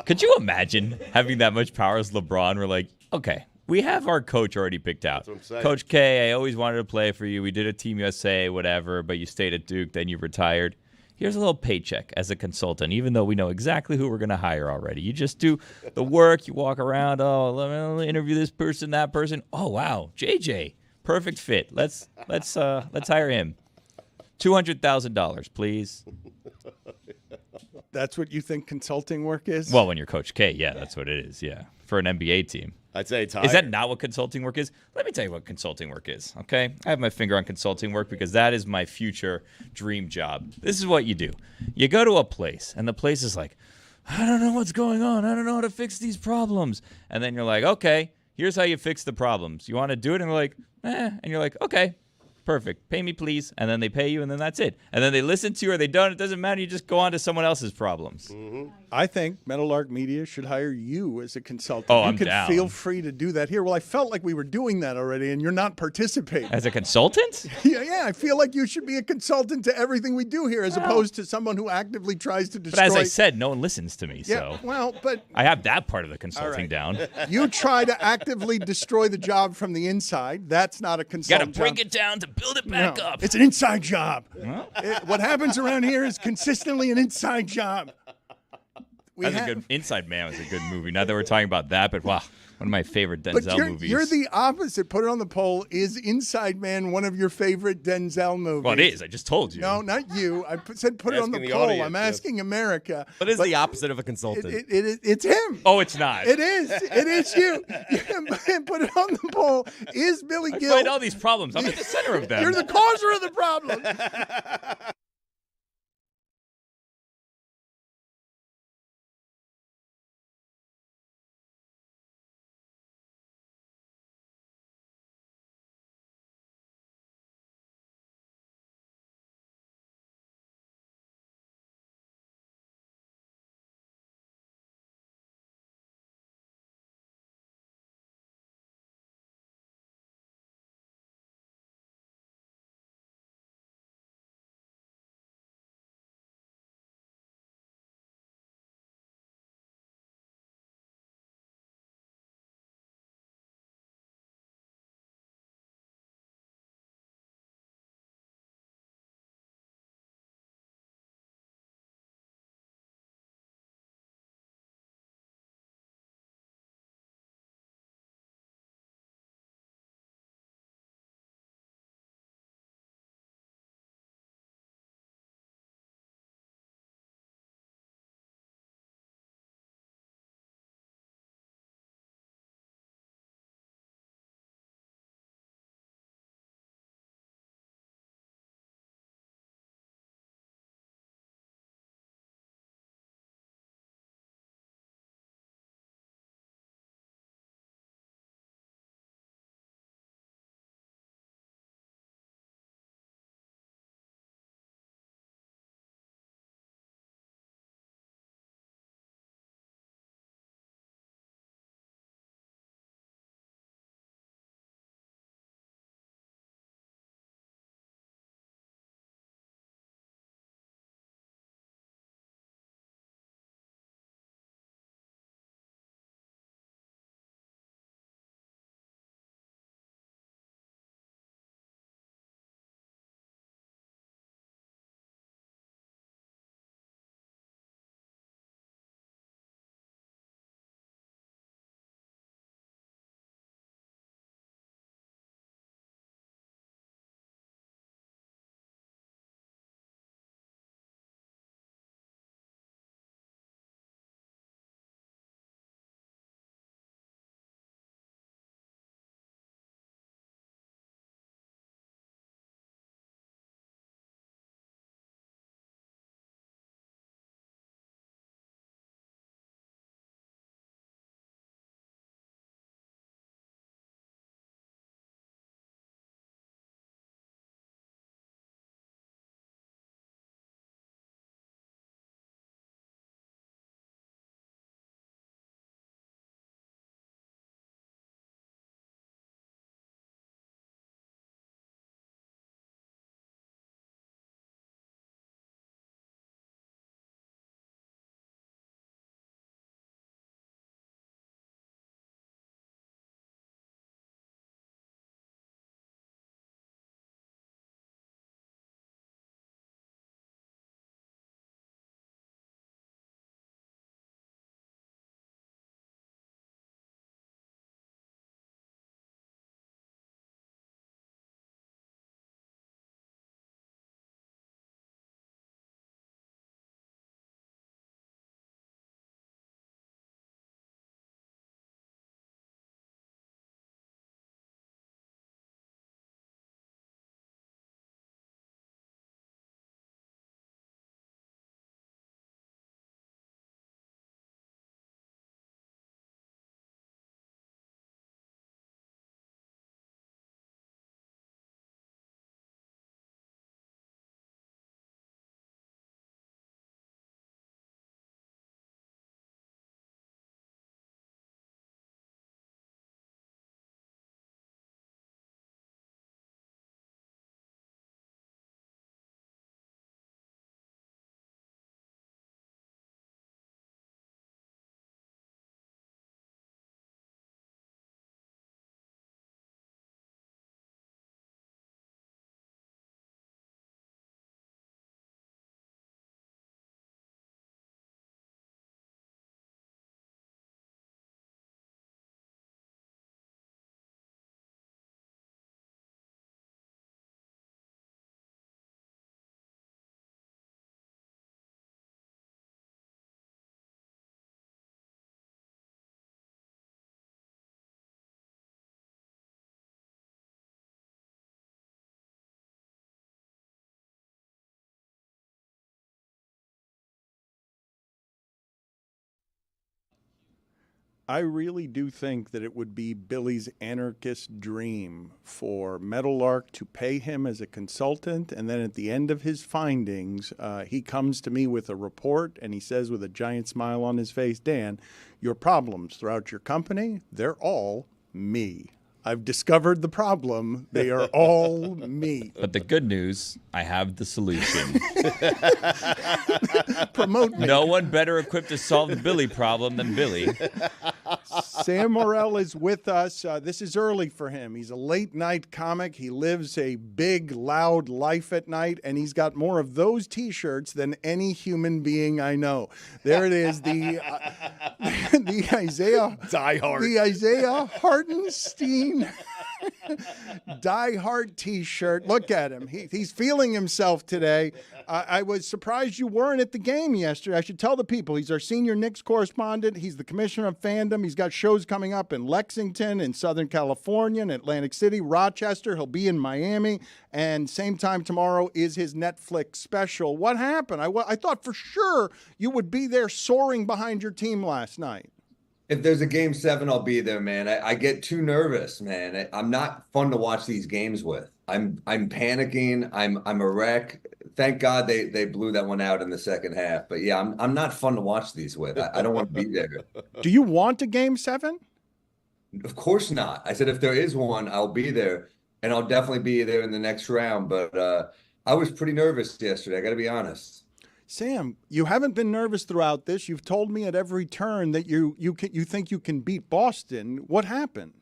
Could you imagine having that much power as LeBron? We're like, okay, we have our coach already picked out. That's what I'm saying. Coach K, I always wanted to play for you. We did a Team USA, whatever, but you stayed at Duke, then you retired. Here's a little paycheck as a consultant, even though we know exactly who we're going to hire already. You just do the work. You walk around. Oh, let me interview this person, that person. Oh, wow, JJ, perfect fit. Let's hire him. $200,000, please. That's what you think consulting work is? Well, when you're Coach K, yeah, that's what it is. Yeah, for an NBA team. I'd say it's Is that not what consulting work is? Let me tell you what consulting work is, okay? I have my finger on consulting work because that is my future dream job. This is what you do. You go to a place, and the place is like, I don't know what's going on. I don't know how to fix these problems. And then you're like, okay, here's how you fix the problems. You want to do it? And they're like, And you're like, okay, perfect. Pay me, please. And then they pay you, and then that's it. And then they listen to you or they don't. It doesn't matter. You just go on to someone else's problems. I think Meadowlark Media should hire you as a consultant. Oh, you I'm could down. feel free to do that here. Well, I felt like we were doing that already, and you're not participating. As a consultant? Yeah, I feel like you should be a consultant to everything we do here, as opposed to someone who actively tries to destroy. But as I said, no one listens to me, Yeah, so well, but I have that part of the consulting down. you try to actively destroy the job from the inside. That's not a Got to consultant. break it down to build it back No, up. it's an inside job. What happens around here is consistently an inside job. That's a good Inside Man was a good movie. Not that we're talking about that, but wow, one of my favorite But Denzel movies. you're the opposite. Put it on the poll. Is Inside Man one of your favorite Denzel movies? Well, it is. I just told you. No, not you. I said put it on the Asking the poll. audience, I'm yes. asking America. What is But the opposite of a consultant? It's him. Oh, it's not. It is. It is you. Put it on the poll. Is Billy I Gill? find all these problems. I'm at the center of them. You're the causer of the problem. I really do think that it would be Billy's anarchist dream for Meadowlark to pay him as a consultant, and then at the end of his findings, he comes to me with a report, and he says with a giant smile on his face, Dan, your problems throughout your company, they're all me. I've discovered the problem. They are all me. But the good news, I have the solution. Promote me. No one better equipped to solve the Billy problem than Billy. Sam Morrell is with us. This is early for him. He's a late-night comic. He lives a big, loud life at night, and he's got more of those T-shirts than any human being I know. There it is, the Isaiah Hartenstein Die Hard T-shirt. Look at him. He's feeling himself today. I was surprised you weren't at the game yesterday. I should tell the people, he's our senior Knicks correspondent. He's the commissioner of fandom. He's got shows coming up in Lexington, in Southern California, in Atlantic City, Rochester. He'll be in Miami. And same time tomorrow is his Netflix special. What happened? I thought for sure you would be there soaring behind your team last night. If there's a game 7, I'll be there, man. I get too nervous, man. I'm not fun to watch these games with. I'm panicking. I'm a wreck. Thank God they blew that one out in the second half. But yeah, I'm not fun to watch these with. I don't want to be there. Do you want a game 7? Of course not. I said if there is one, I'll be there, and I'll definitely be there in the next round. But I was pretty nervous yesterday. I got to be honest. Sam, you haven't been nervous throughout this. You've told me at every turn that you think you can beat Boston. What happened?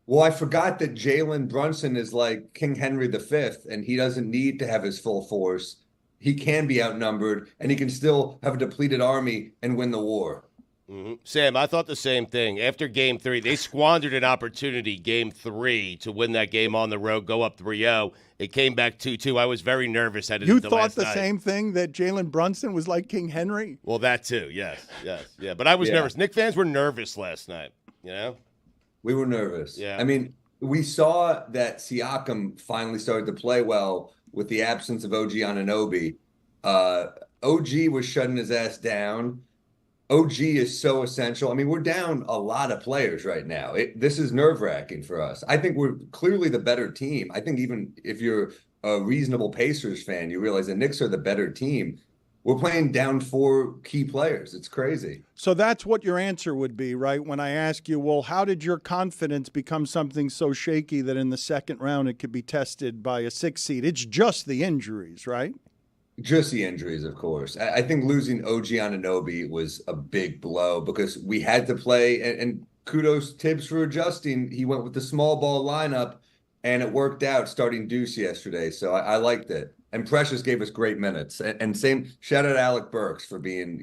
Well, I forgot that Jalen Brunson is like King Henry V, and he doesn't need to have his full force. He can be outnumbered, and he can still have a depleted army and win the war. Mm-hmm. Sam, I thought the same thing. After Game 3, they squandered an opportunity, Game 3, to win that game on the road, go up 3-0. It came back 2-2. I was very nervous headed into last night. You thought the same thing, that Jalen Brunson was like King Henry? Well, that too, yes. Yeah. But I was nervous. Knicks fans were nervous last night, you know? We were nervous. Yeah. I mean, we saw that Siakam finally started to play well with the absence of OG Anunoby. OG was shutting his ass down. OG is so essential. I mean, we're down a lot of players right now. This is nerve-wracking for us. I think we're clearly the better team. I think even if you're a reasonable Pacers fan, you realize the Knicks are the better team. We're playing down 4 key players. It's crazy. So that's what your answer would be, right? When I ask you, well, how did your confidence become something so shaky that in the second round it could be tested by a 6 seed? It's just the injuries, right? Just the injuries, of course. I think losing OG Anunoby was a big blow because we had to play, and kudos Tibbs for adjusting. He went with the small ball lineup, and it worked out starting Deuce yesterday. So I liked it. And Precious gave us great minutes. And same, shout out Alec Burks for being,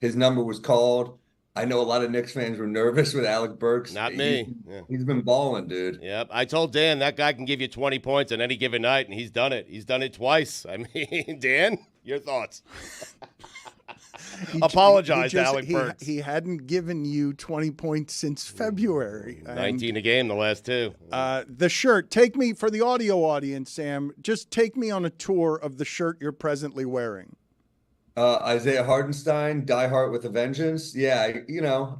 his number was called. I know a lot of Knicks fans were nervous with Alec Burks. Not me. He's been balling, dude. Yep. I told Dan that guy can give you 20 points on any given night, and he's done it. He's done it twice. I mean, Dan, your thoughts? Apologize to Alec Burks. He hadn't given you 20 points since February. 19 a game, the last 2. The shirt. Take me, for the audio audience, Sam, just take me on a tour of the shirt you're presently wearing. Isaiah Hartenstein, Die Hard with a Vengeance. Yeah,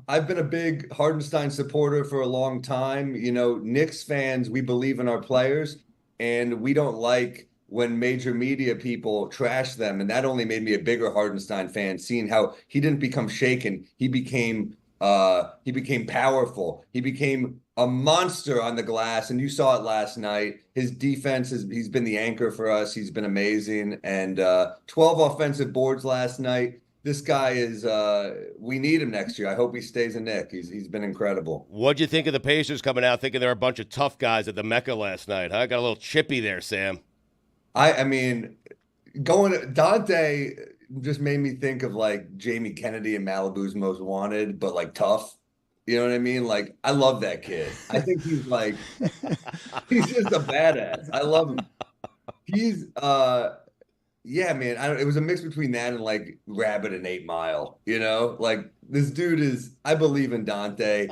I've been a big Hartenstein supporter for a long time. Knicks fans, we believe in our players, and we don't like when major media people trash them. And that only made me a bigger Hartenstein fan, seeing how he didn't become shaken. He became powerful. He became a monster on the glass, and you saw it last night. His defense he's been the anchor for us. He's been amazing. And 12 offensive boards last night. This guy is we need him next year. I hope he stays a Knick. He's been incredible. What'd you think of the Pacers coming out thinking they're a bunch of tough guys at the Mecca last night? Huh? Got a little chippy there, Sam. I mean, Dante just made me think of like Jamie Kennedy and Malibu's Most Wanted, but like tough. You know what I mean? Like, I love that kid. I think he's like, he's just a badass. I love him. He's, yeah, man. It was a mix between that and like Rabbit and 8 Mile, Like, this dude I believe in Dante.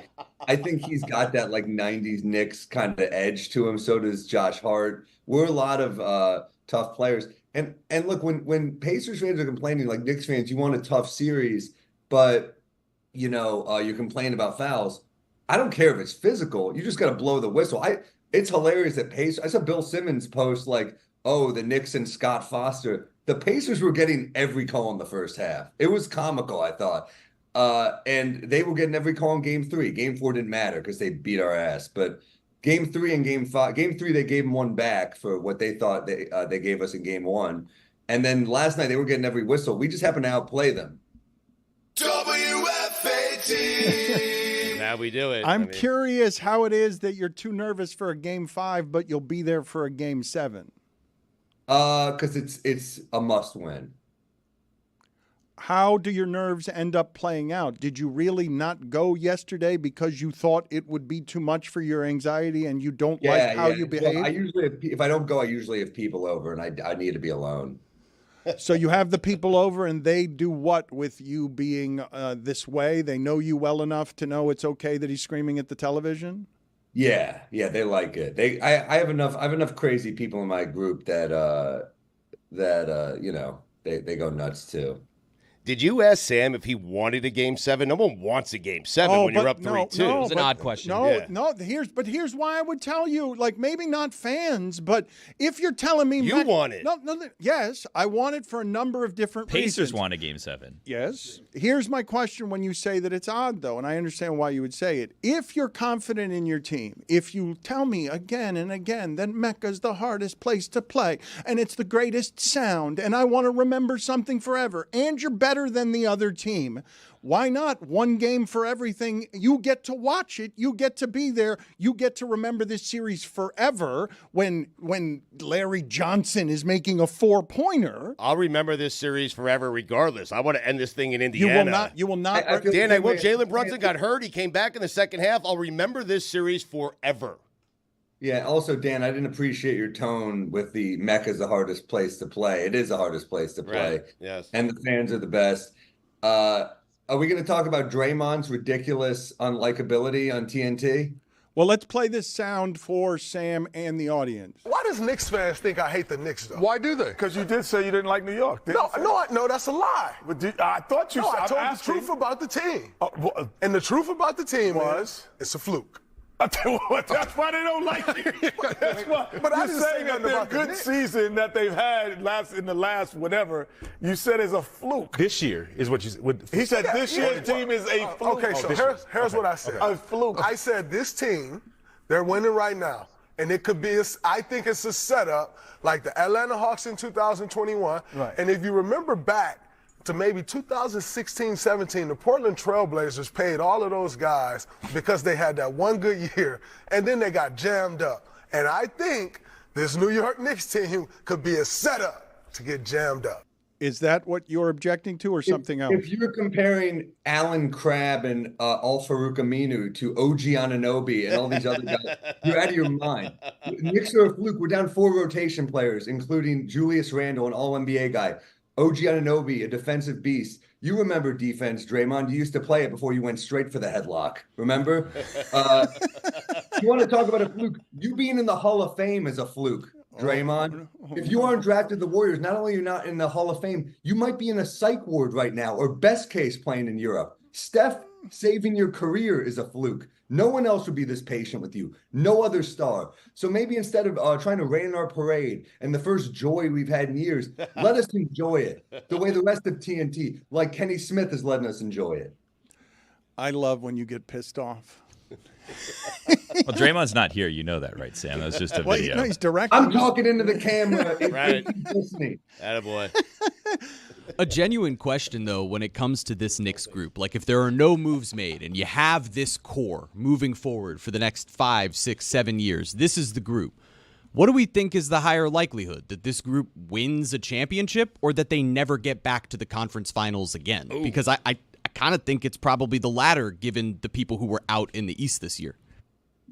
I think he's got that like 90s Knicks kind of edge to him. So does Josh Hart. We're a lot of tough players. And look, when Pacers fans are complaining, like Knicks fans, you want a tough series, but you complain about fouls. I don't care if it's physical. You just got to blow the whistle. It's hilarious that I saw Bill Simmons post like, oh, the Knicks and Scott Foster. The Pacers were getting every call in the first half. It was comical, I thought. And they were getting every call in game 3. Game 4 didn't matter because they beat our ass. But game 3 and game 5, game 3, they gave them one back for what they thought they gave us in game 1. And then last night they were getting every whistle. We just happened to outplay them. WFAT. Now we do it. I'm curious how it is that you're too nervous for a game 5, but you'll be there for a game 7. Because it's a must win. How do your nerves end up playing out? Did you really not go yesterday because you thought it would be too much for your anxiety and you don't like how you behave? I usually, if I don't go, I usually have people over and I need to be alone. So you have the people over and they do what with you being this way? They know you well enough to know it's okay that he's screaming at the television? Yeah, they like it. I have enough crazy people in my group that they go nuts too. Did you ask Sam if he wanted a game 7? No one wants a game 7 when you're up 3-2. It was an odd question. Here's why I would tell you, like, maybe not fans, but if you're telling me you want it. Yes, I want it for a number of different reasons. Pacers want a game 7. Yes. Here's my question when you say that it's odd, though, and I understand why you would say it. If you're confident in your team, if you tell me again and again that Mecca's the hardest place to play, and it's the greatest sound, and I want to remember something forever, and you're better than the other team, why not one game for everything? You get to watch it. You get to be there. You get to remember this series forever when Larry Johnson is making a 4-pointer. I'll remember this series forever regardless. I want to end this thing in Indiana. You will not. Dan, Jalen Brunson got hurt. He came back in the second half. I'll remember this series forever. Yeah, also, Dan, I didn't appreciate your tone with the Mecca's the hardest place to play. It is the hardest place to play. Right. Yes. And the fans are the best. Are we going to talk about Draymond's ridiculous unlikability on TNT? Well, let's play this sound for Sam and the audience. Why does Knicks fans think I hate the Knicks, though? Why do they? Because you did say you didn't like New York. No, that's a lie. I thought you said. I told the truth about the team. And the truth about the team was it's a fluke. That's why they don't like you. That's why. But I didn't say that their good season that they've had in the last whatever, you said is a fluke. This year is what you said. He said this year's team is a fluke. Okay, so here's what I said. A fluke. I said this team, they're winning right now. And it could be, I think it's a setup like the Atlanta Hawks in 2021. Right. And if you remember back to maybe 2016-17, the Portland Trailblazers paid all of those guys because they had that one good year, and then they got jammed up. And I think this New York Knicks team could be a setup to get jammed up. Is that what you're objecting to or something else? If you're comparing Alan Crabb and Al Farouk Aminu to OG Anunoby and all these other guys, you're out of your mind. Knicks are a fluke. We're down 4 rotation players, including Julius Randle, an All-NBA guy. OG Anunoby, a defensive beast. You remember defense, Draymond. You used to play it before you went straight for the headlock. Remember? You want to talk about a fluke? You being in the Hall of Fame is a fluke, Draymond. If you aren't drafted the Warriors, not only are you not in the Hall of Fame, you might be in a psych ward right now, or best case playing in Europe. Steph saving your career is a fluke. No one else would be this patient with you. No other star. So maybe instead of trying to rain on our parade and the first joy we've had in years, let us enjoy it the way the rest of TNT, like Kenny Smith, is letting us enjoy it. I love when you get pissed off. Well, Draymond's not here. You know that, right, Sam? That's just a video. No, he's directing. I'm talking into the camera. Right. Listening. Attaboy. A genuine question, though, when it comes to this Knicks group. Like, if there are no moves made and you have this core moving forward for the next 5, 6, 7 years, this is the group. What do we think is the higher likelihood? That this group wins a championship or that they never get back to the conference finals again? Ooh. Because I kind of think it's probably the latter, given the people who were out in the East this year.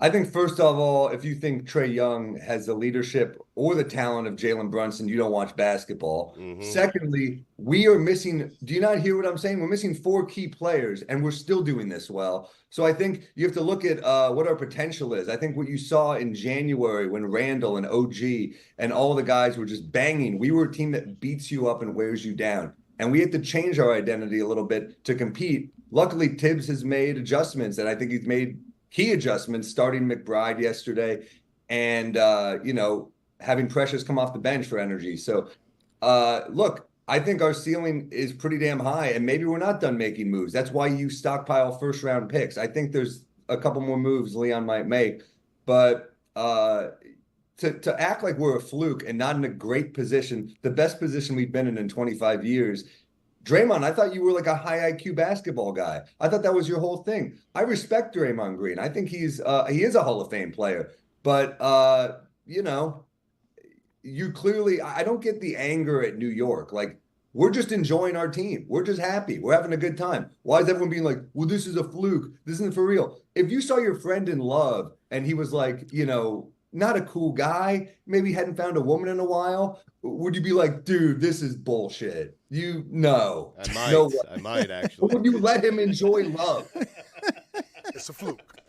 I think, first of all, if you think Trae Young has the leadership or the talent of Jalen Brunson, you don't watch basketball. Mm-hmm. Secondly, we are missing – do you not hear what I'm saying? We're missing 4 key players, and we're still doing this well. So I think you have to look at what our potential is. I think what you saw in January when Randall and OG and all the guys were just banging, we were a team that beats you up and wears you down. and we have to change our identity a little bit to compete. Luckily, Tibbs has made adjustments, and I think he's made key adjustments, starting McBride yesterday, and having Precious come off the bench for energy. So, look, I think our ceiling is pretty damn high, and maybe we're not done making moves. That's why you stockpile first-round picks. I think there's a couple more moves Leon might make, but to act like we're a fluke and not in a great position, the best position we've been in 25 years. Draymond, I thought you were like a high IQ basketball guy. I thought that was your whole thing. I respect Draymond Green. I think he is a Hall of Fame player, but you clearly, I don't get the anger at New York. Like, we're just enjoying our team. We're just happy. We're having a good time. Why is everyone being like, well, this is a fluke. This isn't for real. If you saw your friend in love and he was like, not a cool guy, maybe hadn't found a woman in a while, would you be like, dude, this is bullshit? No. I might actually. Would you let him enjoy love? It's a fluke.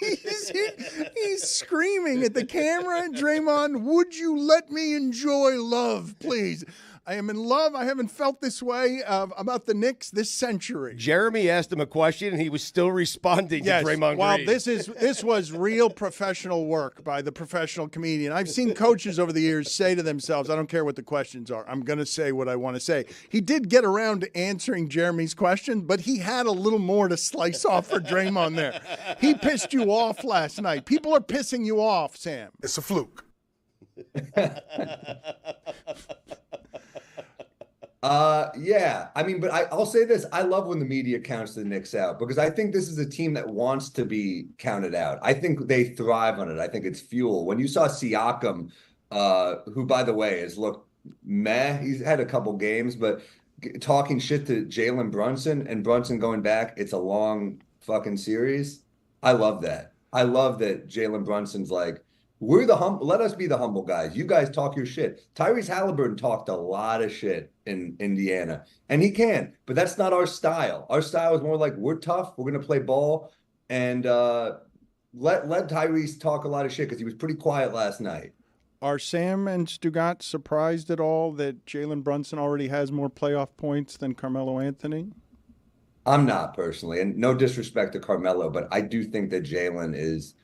He's screaming at the camera. Draymond, would you let me enjoy love, please? I am in love. I haven't felt this way about the Knicks this century. Jeremy asked him a question, and he was still responding to Draymond Green. Well, this was real professional work by the professional comedian. I've seen coaches over the years say to themselves, I don't care what the questions are. I'm going to say what I want to say. He did get around to answering Jeremy's question, but he had a little more to slice off for Draymond there. He pissed you off last night. People are pissing you off, Sam. It's a fluke. Yeah. I mean, but I'll say this. I love when the media counts the Knicks out because I think this is a team that wants to be counted out. I think they thrive on it. I think it's fuel. When you saw Siakam, who, by the way, has looked meh. He's had a couple games, but talking shit to Jalen Brunson and Brunson going back, it's a long fucking series. I love that. I love that Jalen Brunson's like, let us be the humble guys. You guys talk your shit. Tyrese Halliburton talked a lot of shit in Indiana, and he can, but that's not our style. Our style is more like, we're tough, we're going to play ball, and let Tyrese talk a lot of shit because he was pretty quiet last night. Are Sam and Stugotz surprised at all that Jalen Brunson already has more playoff points than Carmelo Anthony? I'm not personally, and no disrespect to Carmelo, but I do think that Jalen is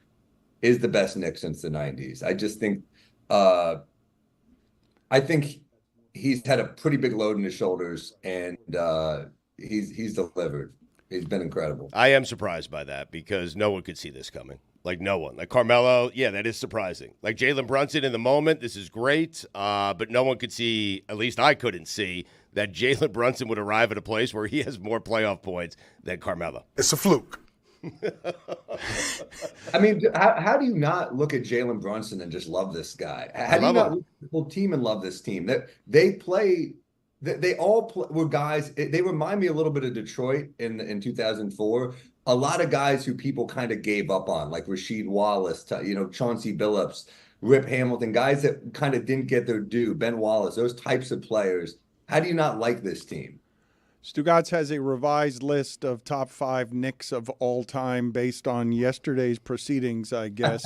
the best Knick since the 90s. I just think he's had a pretty big load in his shoulders, and he's delivered. He's been incredible. I am surprised by that because no one could see this coming. Like, no one. Like, Carmelo, yeah, that is surprising. Like, Jalen Brunson in the moment, this is great, but no one could see, at least I couldn't see, that Jalen Brunson would arrive at a place where he has more playoff points than Carmelo. It's a fluke. I mean, how do you not look at Jalen Brunson and just love this guy? How do you not look at the whole team and love this team? They all were guys. They remind me a little bit of Detroit in 2004. A lot of guys who people kind of gave up on, like Rasheed Wallace, Chauncey Billups, Rip Hamilton, guys that kind of didn't get their due. Ben Wallace, those types of players. How do you not like this team? Stugotz has a revised list of top 5 Knicks of all time based on yesterday's proceedings, I guess.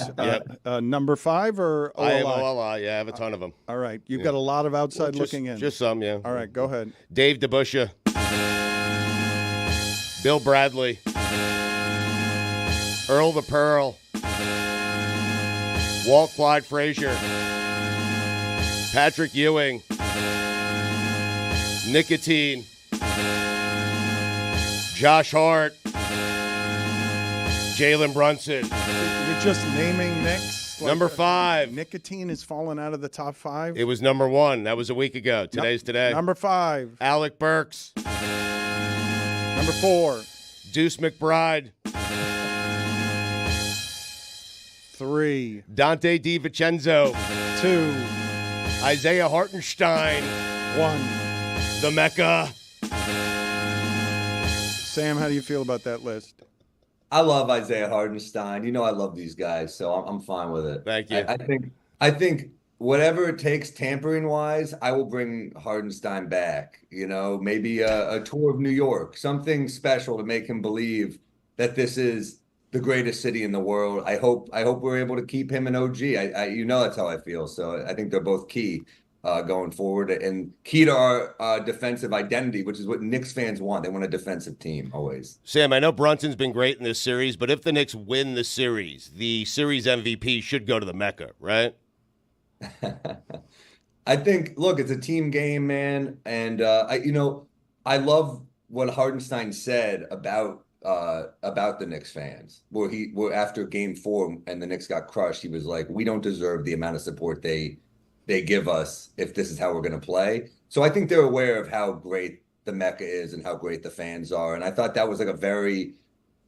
Number 5 or OLI? I am OLI, yeah, I have a ton of them. All right. You've got a lot of outside looking in. Just some, yeah. All right, go ahead. Dave DeBusschere. Bill Bradley. Earl the Pearl. Walt Clyde Frazier. Patrick Ewing. Nicotine. Josh Hart, Jalen Brunson. You're just naming Knicks? Number 5. Nicotine has fallen out of the top 5? It was number 1. That was a week ago. Today's today. Number 5. Alec Burks. Number 4. Deuce McBride. 3. Dante DiVincenzo. 2. Isaiah Hartenstein. 1. The Mecca. Sam, how do you feel about that list? I love Isaiah Hartenstein. I love these guys, so I'm fine with it. Thank you. I think whatever it takes tampering wise, I will bring Hartenstein back. Maybe a tour of New York, something special to make him believe that this is the greatest city in the world. I hope we're able to keep him an OG. That's how I feel. So I think they're both key. going forward, and key to our defensive identity, which is what Knicks fans want. They want a defensive team always. Sam, I know Brunson's been great in this series, but if the Knicks win the series MVP should go to the Mecca, right? I think, look, it's a team game, man, and I love what Hardenstein said about the Knicks fans, where after Game 4 and the Knicks got crushed, he was like, "We don't deserve the amount of support they give us if this is how we're going to play." So I think they're aware of how great the Mecca is and how great the fans are, and I thought that was like a very,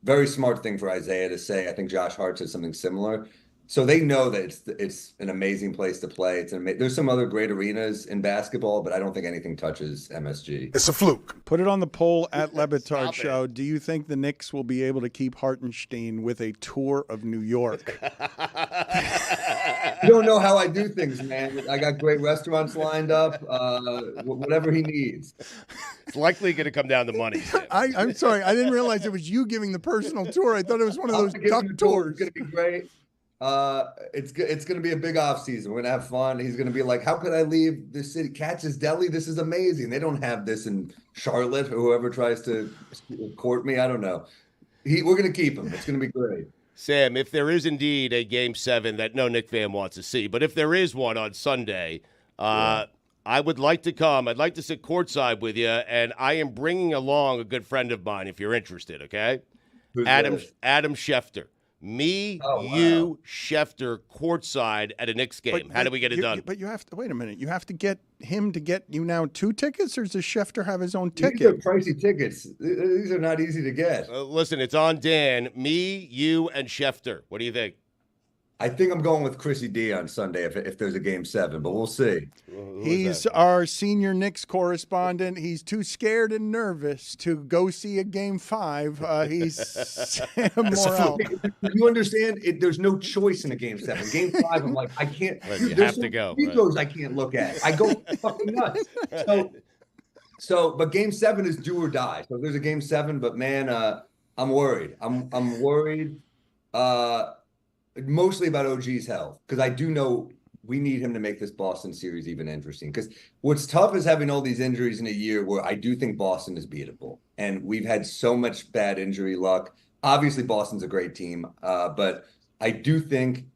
very smart thing for Isaiah to say. I think Josh Hart said something similar. So they know that it's an amazing place to play. There's some other great arenas in basketball, but I don't think anything touches MSG. It's a fluke. Put it on the poll at Le Batard Show. Do you think the Knicks will be able to keep Hartenstein with a tour of New York? You don't know how I do things, man. I got great restaurants lined up, whatever he needs. It's likely going to come down to money. I'm sorry. I didn't realize it was you giving the personal tour. I thought it was one of those duck tours. It's going to be great. It's going to be a big off season. We're going to have fun. He's going to be like, "How could I leave the city? Katz's Deli? This is amazing. They don't have this in Charlotte," or whoever tries to court me. I don't know. We're going to keep him. It's going to be great. Sam, if there is indeed a Game 7 that no Knick fan wants to see, but if there is one on Sunday, I would like to come. I'd like to sit courtside with you, and I am bringing along a good friend of mine if you're interested, okay? Who's Adam that? Schefter. You, Schefter, courtside at a Knicks game. How do we get it done? But you have to, wait a minute. You have to get him to get you now 2 tickets, or does Schefter have his own ticket? These are pricey tickets. These are not easy to get. Listen, it's on Dan. Me, you, and Schefter. What do you think? I think I'm going with Chrissy D on Sunday if there's a Game 7, but we'll see. He's our senior Knicks correspondent. He's too scared and nervous to go see a Game 5. He's Sam Morrell. You understand? There's no choice in a Game 7. Game 5, I'm like, I can't. You have to go. Egos I can't look at. I go fucking nuts. But Game 7 is do or die. So there's a Game 7, but man, I'm worried. I'm worried. Mostly about OG's health, because I do know we need him to make this Boston series even interesting. Because what's tough is having all these injuries in a year where I do think Boston is beatable. And we've had so much bad injury luck. Obviously, Boston's a great team, but I do think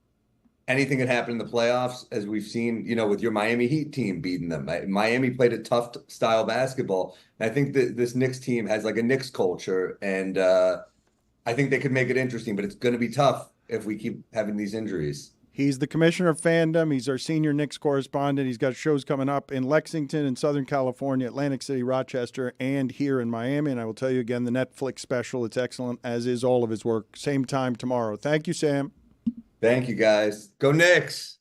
anything could happen in the playoffs, as we've seen, with your Miami Heat team beating them. Miami played a tough style basketball. And I think that this Knicks team has like a Knicks culture, and I think they could make it interesting, but it's going to be tough if we keep having these injuries. He's the commissioner of fandom. He's our senior Knicks correspondent. He's got shows coming up in Lexington, in Southern California, Atlantic City, Rochester, and here in Miami. And I will tell you again, the Netflix special, it's excellent, as is all of his work. Same time tomorrow. Thank you, Sam. Thank you, guys. Go Knicks.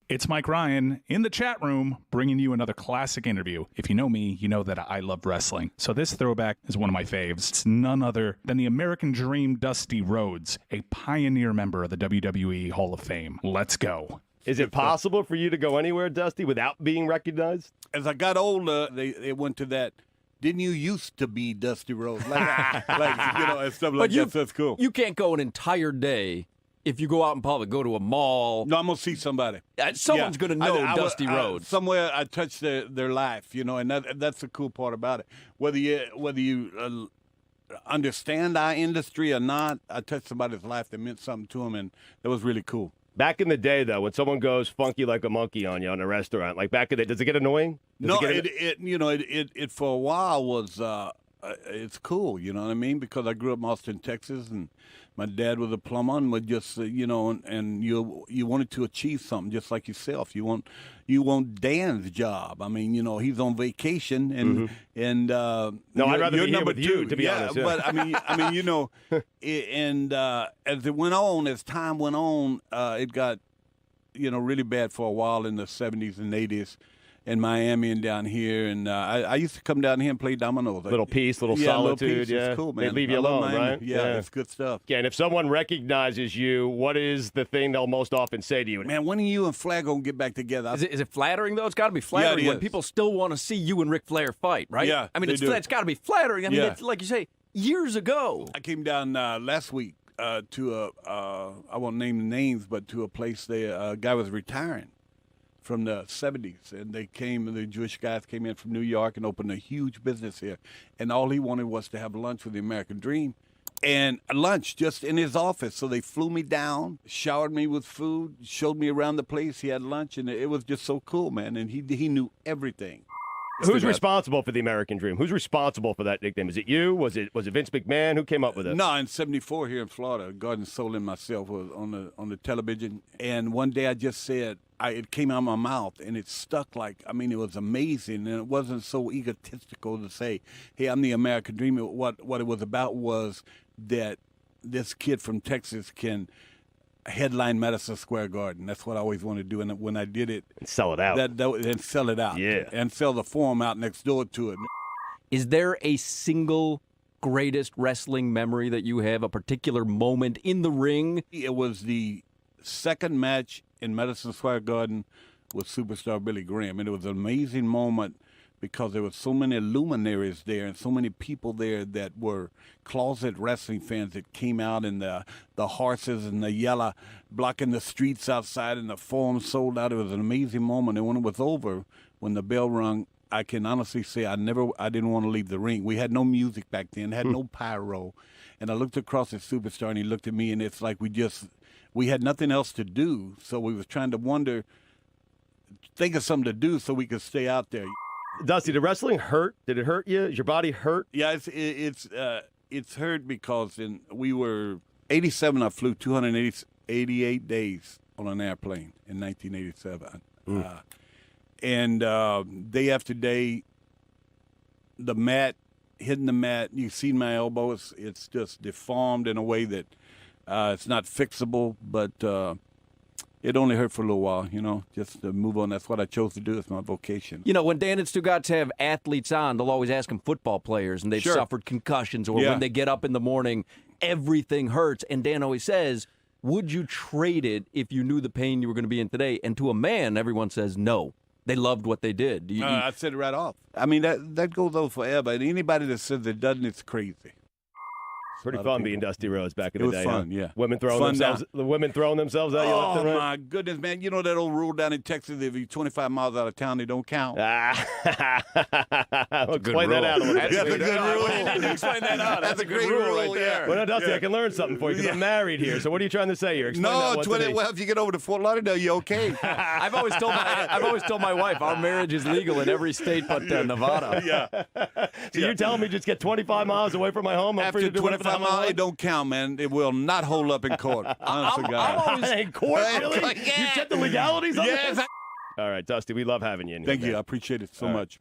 It's Mike Ryan in the chat room bringing you another classic interview. If you know me, you know that I love wrestling. So this throwback is one of my faves. It's none other than the American Dream Dusty Rhodes, a pioneer member of the WWE Hall of Fame. Let's go. Is it possible for you to go anywhere, Dusty, without being recognized? As I got older, they went to that. Didn't you used to be Dusty Rhodes? Like and stuff like that. So that's cool. You can't go an entire day if you go out in public, go to a mall. No, I'm gonna see somebody. Someone's gonna know Dusty Rhodes. Somewhere I touched their life, and that's the cool part about it. Whether you understand our industry or not, I touched somebody's life that meant something to them, and that was really cool. Back in the day, though, when someone goes funky like a monkey on you in a restaurant, like back in the day, does it get annoying? It for a while was it's cool, you know what I mean? Because I grew up in Austin, Texas, and my dad was a plumber, and would just and you wanted to achieve something just like yourself. You want Dan's job. I mean, he's on vacation, and no, I'd rather be here with you, to be honest. Yeah. But I mean, and as it went on, as time went on, it got really bad for a while in the 70s and 80s. In Miami and down here, and I used to come down here and play dominoes. Little peace, little solitude. Little peace. Yeah, It's cool, man. They leave you alone, right? Yeah, it's good stuff. Yeah, and if someone recognizes you, what is the thing they'll most often say to you? Man, when are you and Flair gonna get back together? Is it flattering though? It's got to be flattering when people still want to see you and Ric Flair fight, right? Yeah, I mean, it's got to be flattering. I mean, it's like you say, years ago. I came down last week to I won't name the names, but to a place there. A guy was retiring from the 70s, and the Jewish guys came in from New York and opened a huge business here, and all he wanted was to have lunch with the American Dream, and lunch just in his office. So they flew me down, showered me with food, showed me around the place. He had lunch, and it was just so cool, man, and he knew everything. Who's responsible for the American Dream? Who's responsible for that nickname? Is it you? Was it Vince McMahon? Who came up with it? No, in '74 here in Florida, Garden Soul and myself was on the television, and one day I just said, it came out of my mouth, and it stuck it was amazing, and it wasn't so egotistical to say, hey, I'm the American Dream. What it was about was that this kid from Texas can headline Madison Square Garden. That's what I always wanted to do, and when I did it, and sell it out, and sell it out, and sell the Forum out next door to it. Is there a single greatest wrestling memory that you have, a particular moment in the ring? It was the second match in Madison Square Garden with superstar Billy Graham, and it was an amazing moment because there were so many luminaries there and so many people there that were closet wrestling fans that came out, and the horses and the yellow blocking the streets outside, and the Forum sold out. It was an amazing moment, and when it was over, when the bell rung, I can honestly say I didn't want to leave the ring. We had no music back then, had no pyro, and I looked across at Superstar, and he looked at me, and it's like we had nothing else to do, so we was trying to think of something to do so we could stay out there. Dusty, did wrestling hurt? Did it hurt you? Is your body hurt? Yeah, it's hurt because we were 87. I flew 288 days on an airplane in 1987, and day after day, the mat, hitting the mat. You see my elbow; it's just deformed in a way that it's not fixable, but. It only hurt for a little while, just to move on. That's what I chose to do. It's my vocation. When Dan and Stugotz have athletes on, they'll always ask them football players, and they've suffered concussions, or when they get up in the morning, everything hurts. And Dan always says, would you trade it if you knew the pain you were going to be in today? And to a man, everyone says no. They loved what they did. I said it right off. I mean, that goes on forever. And anybody that says it doesn't, it's crazy. Pretty fun being Dusty Rhodes back in the day. It was fun, huh? yeah. The women throwing themselves at you left and right. Oh, my goodness, man. You know that old rule down in Texas, if you're 25 miles out of town, they don't count? Explain that out a little bit. That's a good rule. Explain that out. That's a great rule right there. Well, no, Dusty, I can learn something for you because I'm married here. So what are you trying to say here? Explain well, if you get over to Fort Lauderdale, you're okay. I've always told my wife our marriage is legal in every state but Nevada. Yeah. So you're telling me just get 25 miles away from my home? I'm free to do 25 miles, it don't count, man. It will not hold up in court. Honest to God. In court, really? You check the legalities of yes. it? All right, Dusty, we love having you in here. Thank you. I appreciate it so much.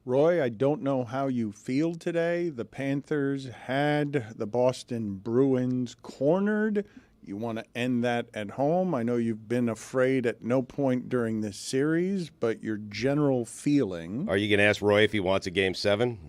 Roy, I don't know how you feel today. The Panthers had the Boston Bruins cornered. You want to end that at home. I know you've been afraid at no point during this series, but your general feeling. Are you going to ask Roy if he wants a Game 7?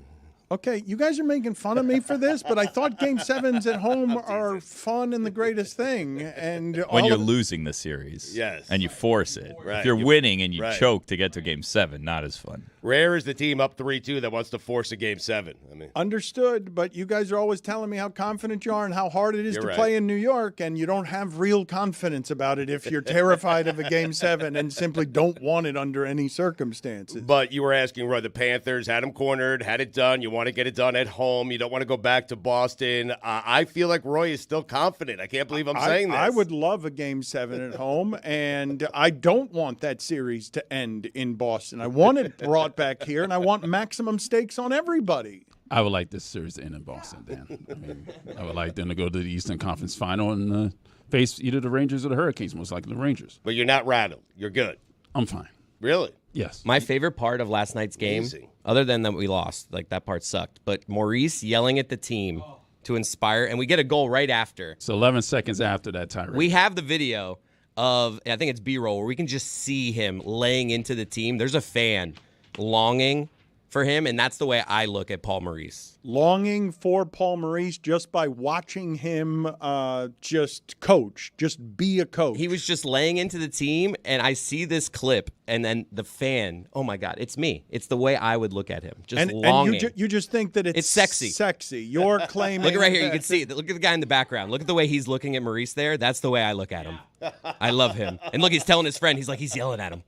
Okay, you guys are making fun of me for this, but I thought Game 7s at home are fun and the greatest thing. And when you're losing the series, yes, and you force it. Right. If you're winning and you right. choke to get to Game 7, not as fun. Rare is the team up 3-2 that wants to force a Game 7. I mean, understood, but you guys are always telling me how confident you are and how hard it is to right. play in New York, and you don't have real confidence about it if you're terrified of a Game 7 and simply don't want it under any circumstances. But you were asking Roy, the Panthers had him cornered, had it done. You want to get it done at home. You don't want to go back to Boston. I feel like Roy is still confident. I can't believe I'm saying this. I would love a Game 7 at home, and I don't want that series to end in Boston. I want it brought back here, and I want maximum stakes on everybody. I would like this series to end in Boston, Dan. I mean, I would like them to go to the Eastern Conference Final and face either the Rangers or the Hurricanes, most likely the Rangers. But you're not rattled. You're good. I'm fine. Really? Yes. My favorite part of last night's game, other than that we lost, like that part sucked, but Maurice yelling at the team to inspire, and we get a goal right after. It's 11 seconds after that tirade. We have the video of, I think it's B-roll, where we can just see him laying into the team. There's a fan longing for him, and that's the way I look at Paul Maurice. Longing for Paul Maurice just by watching him just coach, just be a coach. He was just laying into the team, and I see this clip, and then the fan, oh my God, it's me. It's the way I would look at him, just longing. And you just think that it's sexy. Sexy. You're claiming. Look right here. You can see it. Look at the guy in the background. Look at the way he's looking at Maurice there. That's the way I look at him. I love him. And look, he's telling his friend, he's yelling at him.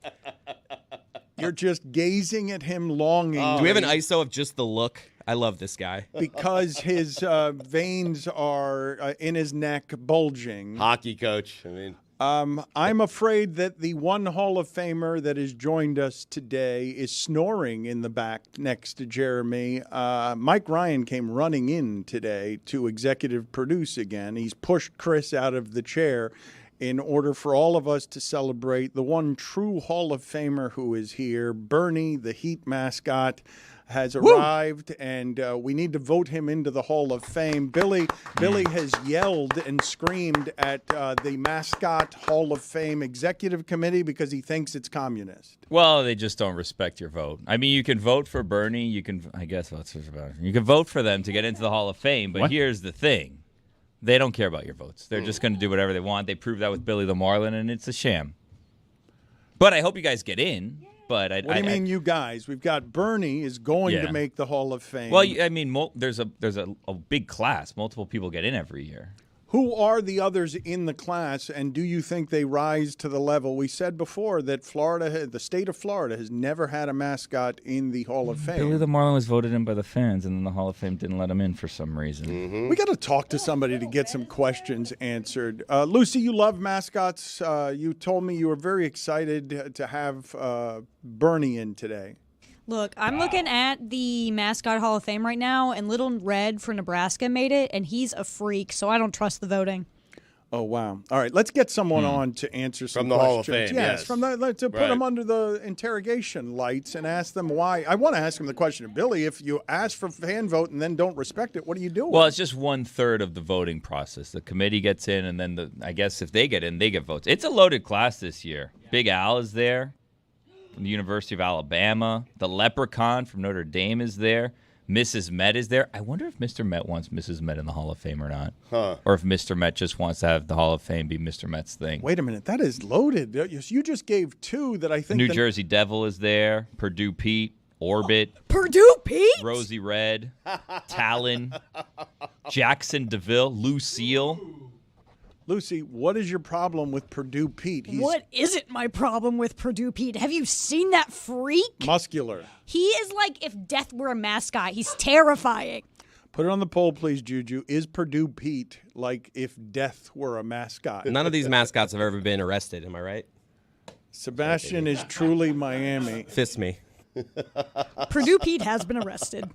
You're just gazing at him longing. Do we have an ISO of just the look? I love this guy. Because his veins are in his neck bulging. Hockey coach. I mean. I'm afraid that the one Hall of Famer that has joined us today is snoring in the back next to Jeremy. Mike Ryan came running in today to executive produce again. He's pushed Chris out of the chair in order for all of us to celebrate the one true Hall of Famer who is here. Bernie, the Heat mascot, has arrived, and we need to vote him into the Hall of Fame. Billy has yelled and screamed at the Mascot Hall of Fame Executive Committee because he thinks it's communist. Well, they just don't respect your vote. I mean, you can vote for Bernie. You can, I guess, what's this about? You can vote for them to get into the Hall of Fame, but here's the thing. They don't care about your votes. They're just going to do whatever they want. They proved that with Billy the Marlin, and it's a sham. But I hope you guys get in. But what do you mean, you guys? We've got Bernie is going to make the Hall of Fame. Well, I mean, there's a big class. Multiple people get in every year. Who are the others in the class, and do you think they rise to the level? We said before that the state of Florida, has never had a mascot in the Hall of Fame. Billy the Marlin was voted in by the fans, and then the Hall of Fame didn't let him in for some reason. We got to talk to somebody to get some questions answered. Lucy, you love mascots. You told me you were very excited to have Bernie in today. Look, I'm looking at the Mascot Hall of Fame right now, and Little Red for Nebraska made it, and he's a freak, so I don't trust the voting. Oh, wow. All right, let's get someone on to answer some from the questions. Hall of Fame. Yes, to put them under the interrogation lights and ask them why. I want to ask them the question, Billy, if you ask for fan vote and then don't respect it, what do you do? Well, it's just 1/3 of the voting process. The committee gets in, and then I guess if they get in, they get votes. It's a loaded class this year. Big Al is there from the University of Alabama. The Leprechaun from Notre Dame is there. Mrs. Met is there. I wonder if Mr. Met wants Mrs. Met in the Hall of Fame or not. Or if Mr. Met just wants to have the Hall of Fame be Mr. Met's thing. Wait a minute. That is loaded. You just gave two that I think... New Jersey Devil is there. Purdue Pete. Orbit. Purdue Pete? Rosie Red. Talon. Jackson DeVille. Lucille. Lucy, what is your problem with Purdue Pete? What isn't my problem with Purdue Pete? Have you seen that freak? Muscular. He is like if death were a mascot. He's terrifying. Put it on the poll, please, Juju. Is Purdue Pete like if death were a mascot? None of these mascots have ever been arrested, am I right? Sebastian is truly Miami. Fist me. Purdue Pete has been arrested.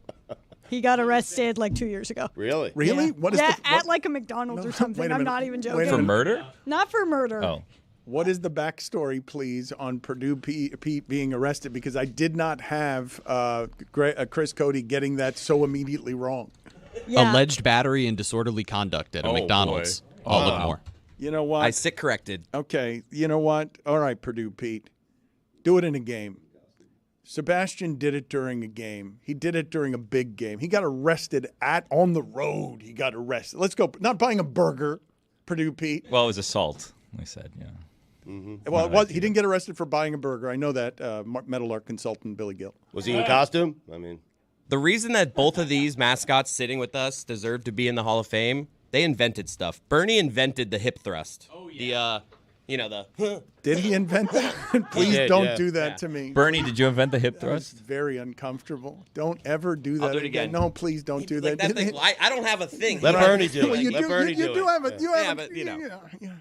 He got arrested like 2 years ago. Really? Really? Yeah. What is at like a McDonald's or something. I'm not even joking. For murder? Not for murder. Oh. What is the backstory, please, on Purdue Pete being arrested? Because I did not have Chris Cody getting that so immediately wrong. Yeah. Alleged battery and disorderly conduct at a McDonald's. All of more. You know what? I sit corrected. Okay, you know what? All right, Purdue Pete. Do it in a game. Sebastian did it during a game. He did it during a big game. He got arrested on the road. He got arrested. Let's go. Not buying a burger, Purdue Pete. Well, it was assault, they said, yeah. Well, he didn't get arrested for buying a burger. I know that. Metal Art consultant Billy Gill. Was he in costume? I mean, the reason that both of these mascots sitting with us deserve to be in the Hall of Fame, they invented stuff. Bernie invented the hip thrust. Oh, yeah. Did he invent that? Please don't do that to me. Bernie, did you invent the hip thrust? Very uncomfortable. Don't ever do that I'll do it again. No, please don't do that. I don't have a thing. Let Bernie do Well, it. you Let Bernie do you it. do have it. You have but yeah.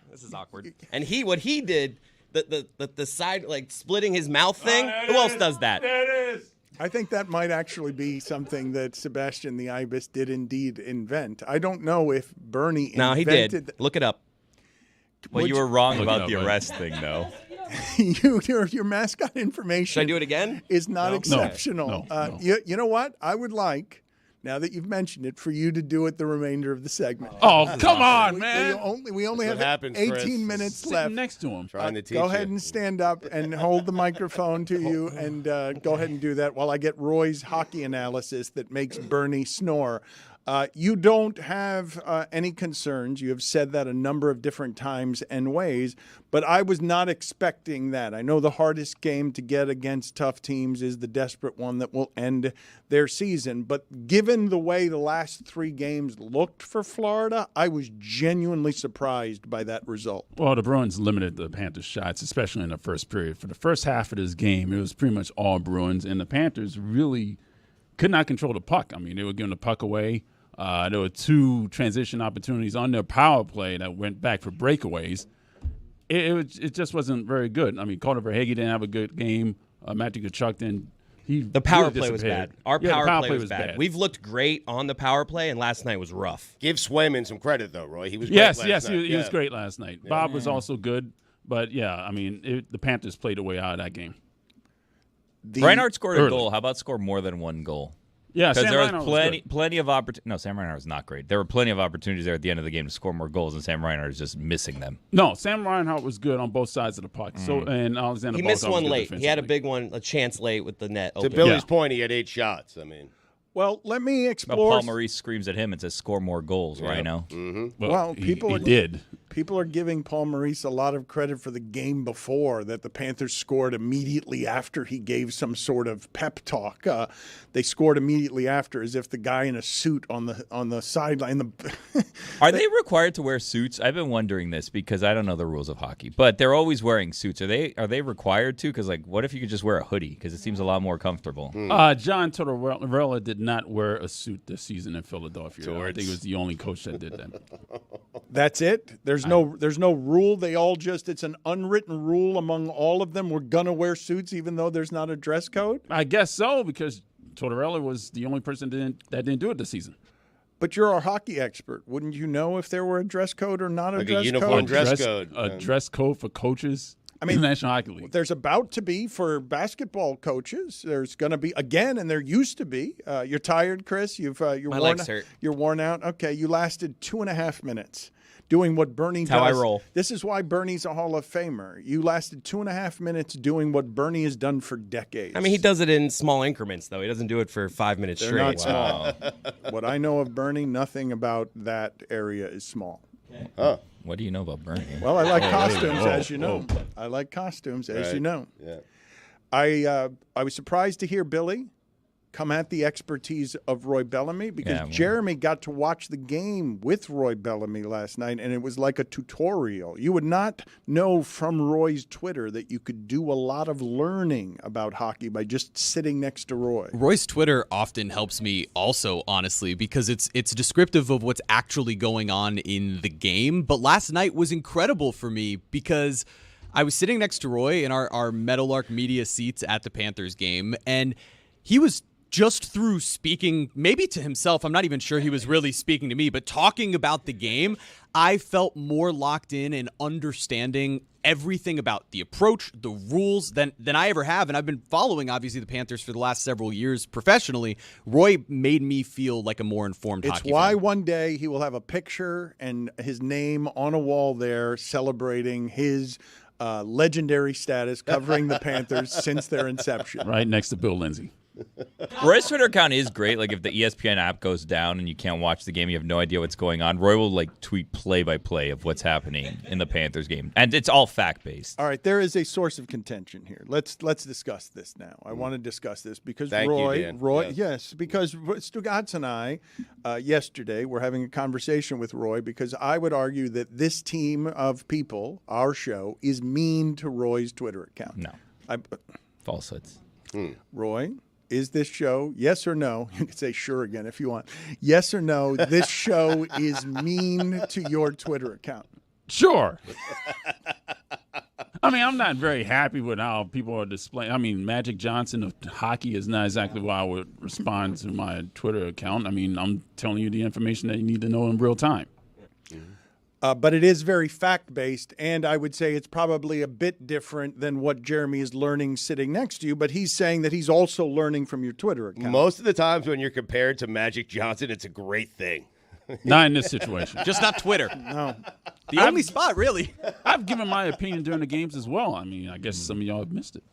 this is awkward. And what he did, the side like splitting his mouth thing. Who else does that? There it is. I think that might actually be something that Sebastian the Ibis did indeed invent. I don't know if Bernie No, he invented did. Look it up. Well, you were wrong about the arrest thing, though. your mascot information. Should I do it again? Is not exceptional. No. You know what? I would like, now that you've mentioned it, for you to do it the remainder of the segment. Oh, come on, man. We only have happens, 18 Chris. minutes Sitting left. next to him. Trying to teach Go you. ahead and stand up and hold the microphone to you and go ahead and do that while I get Roy's hockey analysis that makes Bernie snore. You don't have any concerns. You have said that a number of different times and ways, but I was not expecting that. I know the hardest game to get against tough teams is the desperate one that will end their season, but given the way the last 3 games looked for Florida, I was genuinely surprised by that result. Well, the Bruins limited the Panthers' shots, especially in the first period. For the first half of this game, it was pretty much all Bruins, and the Panthers really could not control the puck. I mean, they were giving the puck away. There were 2 transition opportunities on their power play that went back for breakaways. It just wasn't very good. I mean, Carter Verhaeghe didn't have a good game. Matthew Tkachuk didn't. The power really play was bad. disappeared. Our Yeah, the power play was bad. We've looked great on the power play, and last night was rough. Give Swayman some credit, though, Roy. He was great Yes, last night. he was great last night. Bob was also good. But, yeah, I mean, the Panthers played their way out of that game. Reinhart scored a goal. How about score more than 1 goal? Yeah, because Sam there Reinhart was plenty of opportunities. No, Sam Reinhart was not great. There were plenty of opportunities there at the end of the game to score more goals, and Sam Reinhart is just missing them. No, Sam Reinhart was good on both sides of the puck. So and Alexander He Bolthoff missed was one good late. He had a defensively. big one, a chance late with the net. To open. Billy's point, he had 8 shots. I mean, Well, let me Well, explore. Paul Maurice screams at him and says, "Score more goals!" Right now. Mm-hmm. Well, he people did. People are giving Paul Maurice a lot of credit for the game before that the Panthers scored immediately after he gave some sort of pep talk. They scored immediately after, as if the guy in a suit on the sideline. Are they required to wear suits? I've been wondering this because I don't know the rules of hockey, but they're always wearing suits. Are they required to? Because what if you could just wear a hoodie? Because it seems a lot more comfortable. John Tortorella did not wear a suit this season in Philadelphia. I think he was the only coach that did that. That's it. There's no rule. They all it's an unwritten rule among all of them. We're gonna wear suits even though there's not a dress code. I guess so because Tortorella was the only person that didn't do it this season. But you're our hockey expert. Wouldn't you know if there were a dress code or not Like a dress uniform code? dress code. A dress code for coaches. I mean, in the National Hockey League. There's about to be for basketball coaches. There's going to be again, and there used to be. You're tired, Chris. You're My worn. legs hurt. You're worn out. Okay, you lasted 2.5 minutes doing what Bernie does. How I roll. This is why Bernie's a Hall of Famer. You lasted 2.5 minutes doing what Bernie has done for decades. I mean, he does it in small increments, though. He doesn't do it for 5 minutes They're straight. not small. What I know of Bernie, nothing about that area is small. Oh. What do you know about Bernie? Well, I like costumes, as you know. I like costumes, as you know. Yeah. I was surprised to hear Billy come at the expertise of Roy Bellamy because Jeremy got to watch the game with Roy Bellamy last night, and it was like a tutorial. You would not know from Roy's Twitter that you could do a lot of learning about hockey by just sitting next to Roy. Roy's Twitter often helps me also, honestly, because it's descriptive of what's actually going on in the game. But last night was incredible for me because I was sitting next to Roy in our Meadowlark media seats at the Panthers game, and he was just through speaking, maybe to himself, I'm not even sure he was really speaking to me, but talking about the game, I felt more locked in and understanding everything about the approach, the rules than I ever have. And I've been following, obviously, the Panthers for the last several years professionally. Roy made me feel like a more informed It's hockey why fan. one day he will have a picture and his name on a wall there celebrating his legendary status covering the Panthers since their inception. Right next to Bill Lindsay. Roy's Twitter account is great. Like if the ESPN app goes down and you can't watch the game, you have no idea what's going on. Roy will like tweet play-by-play of what's happening in the Panthers game, and it's all fact-based. All right, there is a source of contention here. Let's discuss this now. I want to discuss this because Thank you, Dan. Yes, because Stugotz and I yesterday were having a conversation with Roy because I would argue that this team of people, our show, is mean to Roy's Twitter account. No, falsehoods. Roy, is this show, yes or no? You can say sure again if you want. Yes or no, this show is mean to your Twitter account. Sure. I mean, I'm not very happy with how people are displaying. I mean, Magic Johnson of hockey is not exactly why I would respond to my Twitter account. I mean, I'm telling you the information that you need to know in real time. But it is very fact-based, and I would say it's probably a bit different than what Jeremy is learning sitting next to you, but he's saying that he's also learning from your Twitter account. Most of the times when you're compared to Magic Johnson, it's a great thing. Not in this situation. Just not Twitter. No. The only spot, really. I've given my opinion during the games as well. I mean, I guess some of y'all have missed it.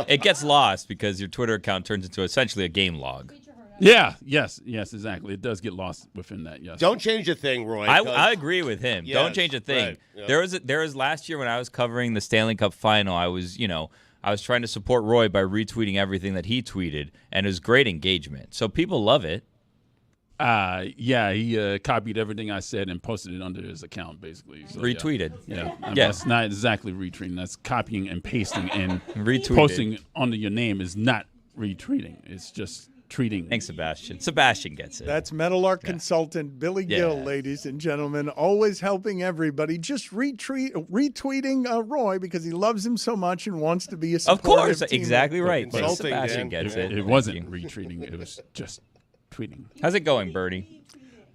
It gets lost because your Twitter account turns into essentially a game log. Yeah, yes, exactly. It does get lost within that, yes. Don't change a thing, Roy. I agree with him. Yes, Don't change a thing. right, yeah. There was last year when I was covering the Stanley Cup final, I was trying to support Roy by retweeting everything that he tweeted, and it was great engagement. So people love it. Yeah, he copied everything I said and posted it under his account, basically. So, Retweeted. Yeah. Yeah. That's not exactly retweeting. That's copying and pasting and Retweeted. posting under your name is not retweeting. It's just tweeting. Thanks, Sebastian. Sebastian gets it. That's Meadowlark consultant Billy Gill, ladies and gentlemen, always helping everybody. Just retweeting Roy because he loves him so much and wants to be a supportive Of course, teammate. exactly right. Consulting, Sebastian Dan. gets it. It wasn't retweeting. It was just tweeting. How's it going, Bernie?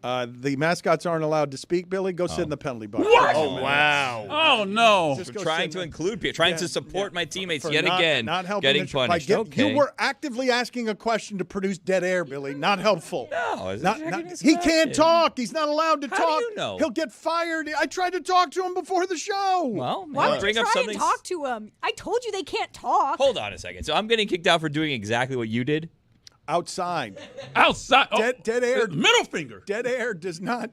The mascots aren't allowed to speak, Billy. Go sit in the penalty box. What? Oh, wow. Oh, no. Just go Trying sit to in- include people, trying to support my teammates for yet not- again, not helping getting the- by punished. get- Okay. You were actively asking a question to produce dead air, Billy. Not helpful. No, it's Not- attacking not- his he can't question. talk. He's not allowed to How talk. do you know? He'll get fired. I tried to talk to him before the show. Well, Why would bring you up try and something. talk to him? I told you they can't talk. Hold on a second. So I'm getting kicked out for doing exactly what you did. Outside. Outside. Oh, Dead air. middle finger. Dead air does not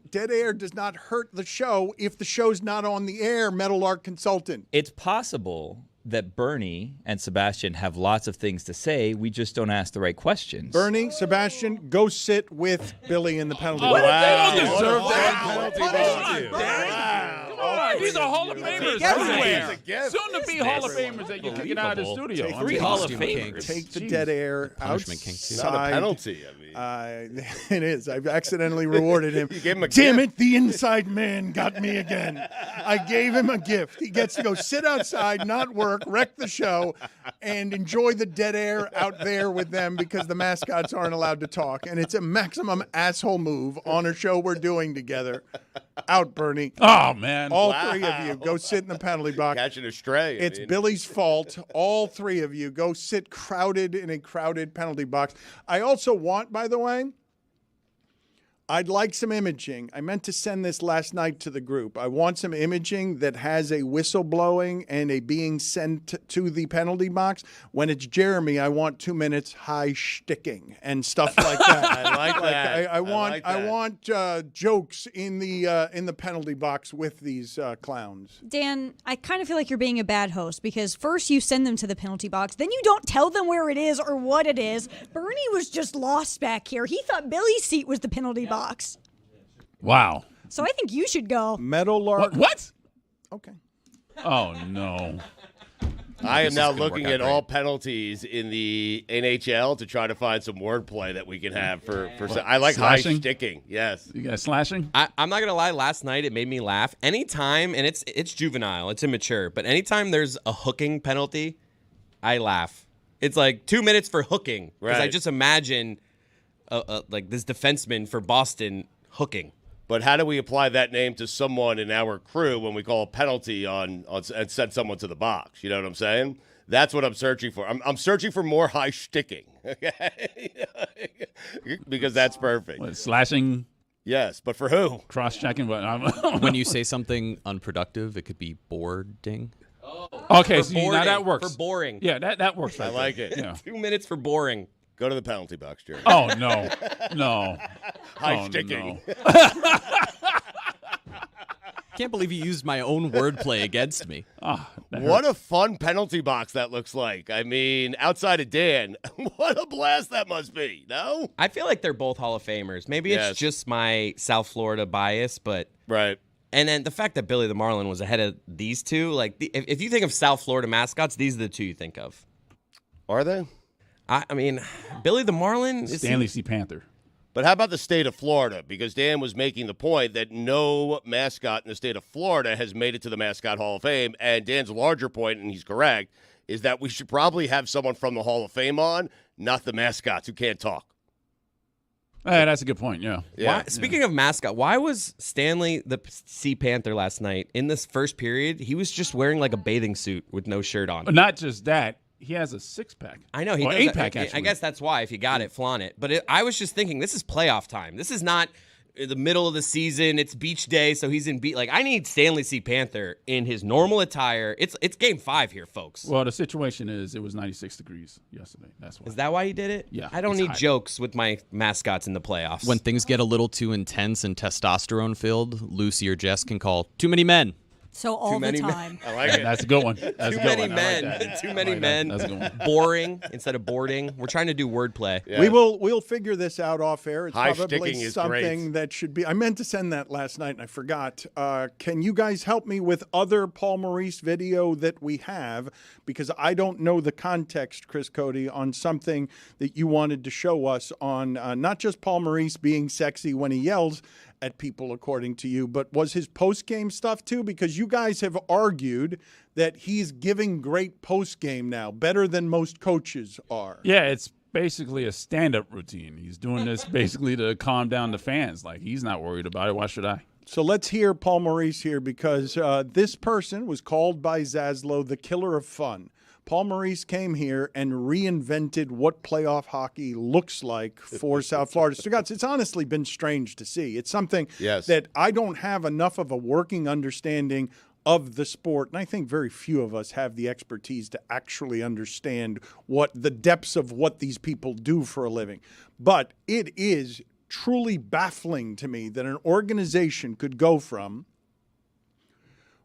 hurt the show if the show's not on the air, Meadowlark consultant. It's possible that Bernie and Sebastian have lots of things to say. We just don't ask the right questions. Bernie, Sebastian, go sit with Billy in the penalty Oh, box. they don't deserve What a that. penalty Come box. on, Dan. Come on, these are Hall of Famers everywhere. Soon to be Hall of Famers that you're kicking out of the studio. Take Three the- Hall of Steve Famers. McKing. Take the Jeez. dead air Punishment king, too. outside. It's not a penalty. I mean, It is. I've accidentally rewarded him. You gave him a Damn gift. it, the inside man got me again. I gave him a gift. He gets to go sit outside, not work, wreck the show, and enjoy the dead air out there with them because the mascots aren't allowed to talk. And it's a maximum asshole move on a show we're doing together. Out, Bernie. Oh, man. All three of you, go sit in the penalty box. catching a stray. I It's mean. Billy's fault. All three of you go sit crowded in a crowded penalty box. I also want, by the way, I'd like some imaging. I meant to send this last night to the group. I want some imaging that has a whistle blowing and a being sent to the penalty box. When it's Jeremy, I want 2 minutes high shticking and stuff like that. I like that. I like that. want jokes in the penalty box with these clowns. Dan, I kind of feel like you're being a bad host because first you send them to the penalty box, then you don't tell them where it is or what it is. Bernie was just lost back here. He thought Billy's seat was the penalty box. Wow. So I think you should go. Meadowlark. What? Okay. Oh, no. I am This now is gonna looking work out at great. all penalties in the NHL to try to find some wordplay that we can have for. I like Slashing? high sticking. Yes. You guys slashing? I'm not gonna lie. Last night it made me laugh. Anytime, and it's juvenile, it's immature, but anytime there's a hooking penalty, I laugh. It's like 2 minutes for hooking because I Right. just imagine like this defenseman for Boston hooking. But how do we apply that name to someone in our crew when we call a penalty on and send someone to the box? You know what I'm saying? That's what I'm searching for. I'm searching for more high sticking, okay? Because that's perfect. What, slashing? Yes, but for who? Cross-checking? When you say something unproductive, it could be boarding. Okay, For so now boarding, that works. For boring. Yeah, that works. I Right like there. it. Yeah. 2 minutes for boring. Go to the penalty box, Jerry. Oh, no. High Oh, sticking. no. Can't believe you used my own wordplay against me. What a fun penalty box that looks like. I mean, outside of Dan, what a blast that must be, no? I feel like they're both Hall of Famers. Maybe Yes. it's just my South Florida bias, but right. And then the fact that Billy the Marlin was ahead of these two, like if you think of South Florida mascots, these are the two you think of. Are they? I mean, Billy the Marlin is Stanley C. Panther. But how about the state of Florida? Because Dan was making the point that no mascot in the state of Florida has made it to the Mascot Hall of Fame. And Dan's larger point, and he's correct, is that we should probably have someone from the Hall of Fame on, not the mascots who can't talk. That's a good point, yeah. Speaking of mascot, why was Stanley the Sea Panther last night in this first period? He was just wearing like a bathing suit with no shirt on. But not just that. He has a 6-pack. I know he or does. 8-pack, I actually. guess that's why. If you got it, flaunt it. But I was just thinking, this is playoff time. This is not the middle of the season. It's beach day, so he's in beach. Like, I need Stanley C. Panther in his normal attire. It's game 5 here, folks. Well, the situation is it was 96 degrees yesterday. That's why. Is that why you did it? Yeah. I don't it's need hot. jokes with my mascots in the playoffs. When things get a little too intense and testosterone filled, Lucy or Jess can call too many men. So all the time. I like it. That's a good one. That's Too a good many one. I like men. that. Too I many like that. men. That's a good one. Boring instead of boarding. We're trying to do wordplay. Yeah. We'll figure this out off air. It's High probably sticking is something great. that should be. I meant to send that last night and I forgot. Can you guys help me with other Paul Maurice video that we have? Because I don't know the context, Chris Cody, on something that you wanted to show us on not just Paul Maurice being sexy when he yells at people, according to you, but was his post-game stuff too? Because you guys have argued that he's giving great post-game now, better than most coaches are. Yeah, it's basically a stand-up routine. He's doing this basically to calm down the fans. Like, he's not worried about it. Why should I? So let's hear Paul Maurice here because this person was called by Zaslow the killer of fun. Paul Maurice came here and reinvented what playoff hockey looks like for South Florida. Stugotz, it's honestly been strange to see. It's something that I don't have enough of a working understanding of the sport, and I think very few of us have the expertise to actually understand what the depths of what these people do for a living. But it is truly baffling to me that an organization could go from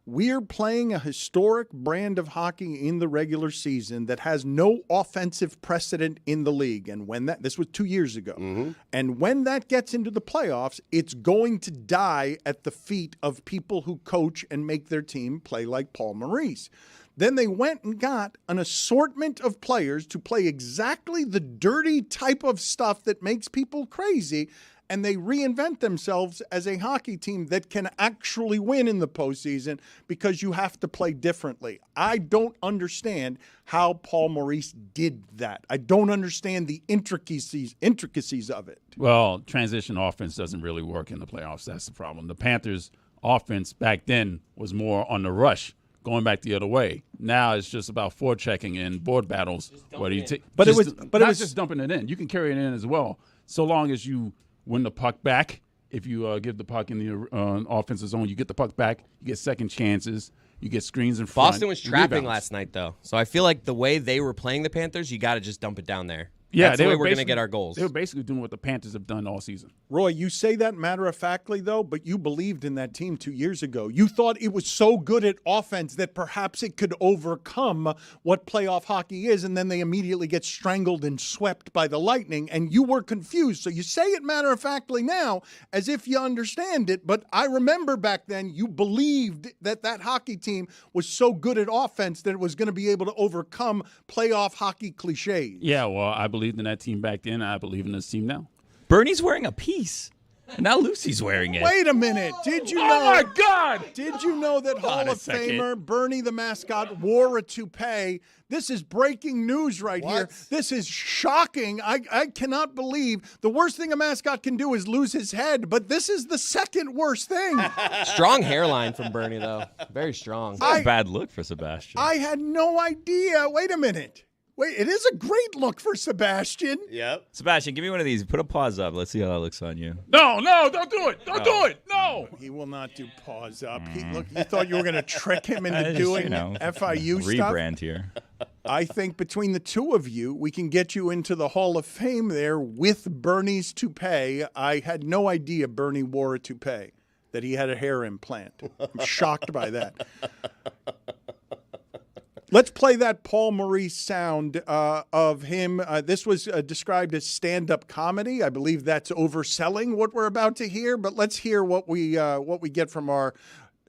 we're playing a historic brand of hockey in the regular season that has no offensive precedent in the league. And when this was 2 years ago. And when that gets into the playoffs, it's going to die at the feet of people who coach and make their team play like Paul Maurice. Then they went and got an assortment of players to play exactly the dirty type of stuff that makes people crazy. And they reinvent themselves as a hockey team that can actually win in the postseason because you have to play differently. I don't understand how Paul Maurice did that. I don't understand the intricacies of it. Well, transition offense doesn't really work in the playoffs. That's the problem. The Panthers' offense back then was more on the rush, going back the other way. Now it's just about forechecking and board battles. But it was just dumping it in. You can carry it in as well, so long as you win the puck back. If you give the puck in the offensive zone, you get the puck back. You get second chances. You get screens in front. Boston was trapping last night, though. So I feel like the way they were playing the Panthers, you got to just dump it down there. Yeah, that's the way we're going to get our goals. They were basically doing what the Panthers have done all season. Roy, you say that matter-of-factly, though, but you believed in that team 2 years ago. You thought it was so good at offense that perhaps it could overcome what playoff hockey is, and then they immediately get strangled and swept by the Lightning, and you were confused. So you say it matter-of-factly now as if you understand it, but I remember back then you believed that that hockey team was so good at offense that it was going to be able to overcome playoff hockey cliches. Yeah, well, I believed in that team back then. I believe in this team now. Bernie's wearing a piece. Now Lucy's wearing it. Wait a minute. Did you know? Oh, my God. Did you know that Hall on a of second. Famer Bernie the mascot wore a toupee? This is breaking news right here. This is shocking. I cannot believe the worst thing a mascot can do is lose his head, but this is the second worst thing. Strong hairline from Bernie, though. Very strong. It's not a bad look for Sebastian. I had no idea. Wait a minute. Wait, it is a great look for Sebastian. Yep. Sebastian, give me one of these. Put a pause up. Let's see how that looks on you. No, don't do it. Don't do it. No. He will not do pause up. Look, you thought you were going to trick him into doing FIU stuff? Rebrand here. I think between the two of you, we can get you into the Hall of Fame there with Bernie's toupee. I had no idea Bernie wore a toupee, that he had a hair implant. I'm shocked by that. Let's play that Paul Maurice sound of him. This was described as stand-up comedy. I believe that's overselling what we're about to hear, but let's hear what we get from our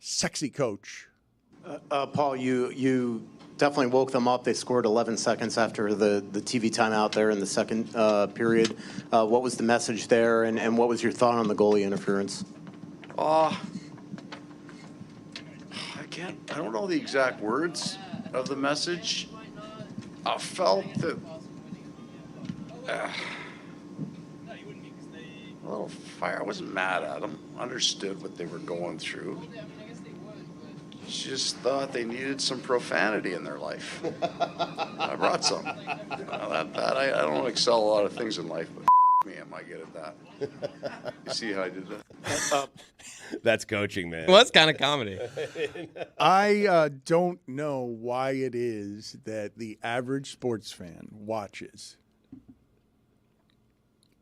sexy coach. Paul, you definitely woke them up. They scored 11 seconds after the TV timeout there in the second period. What was the message there, and what was your thought on the goalie interference? I don't know the exact words of the message. I felt that a little fire. I wasn't mad at them. Understood what they were going through. Just thought they needed some profanity in their life. I brought some. I don't excel a lot of things in life, but me, am I good at that? You see how I did that? That's coaching, man. Well, that's kind of comedy. I don't know why it is that the average sports fan watches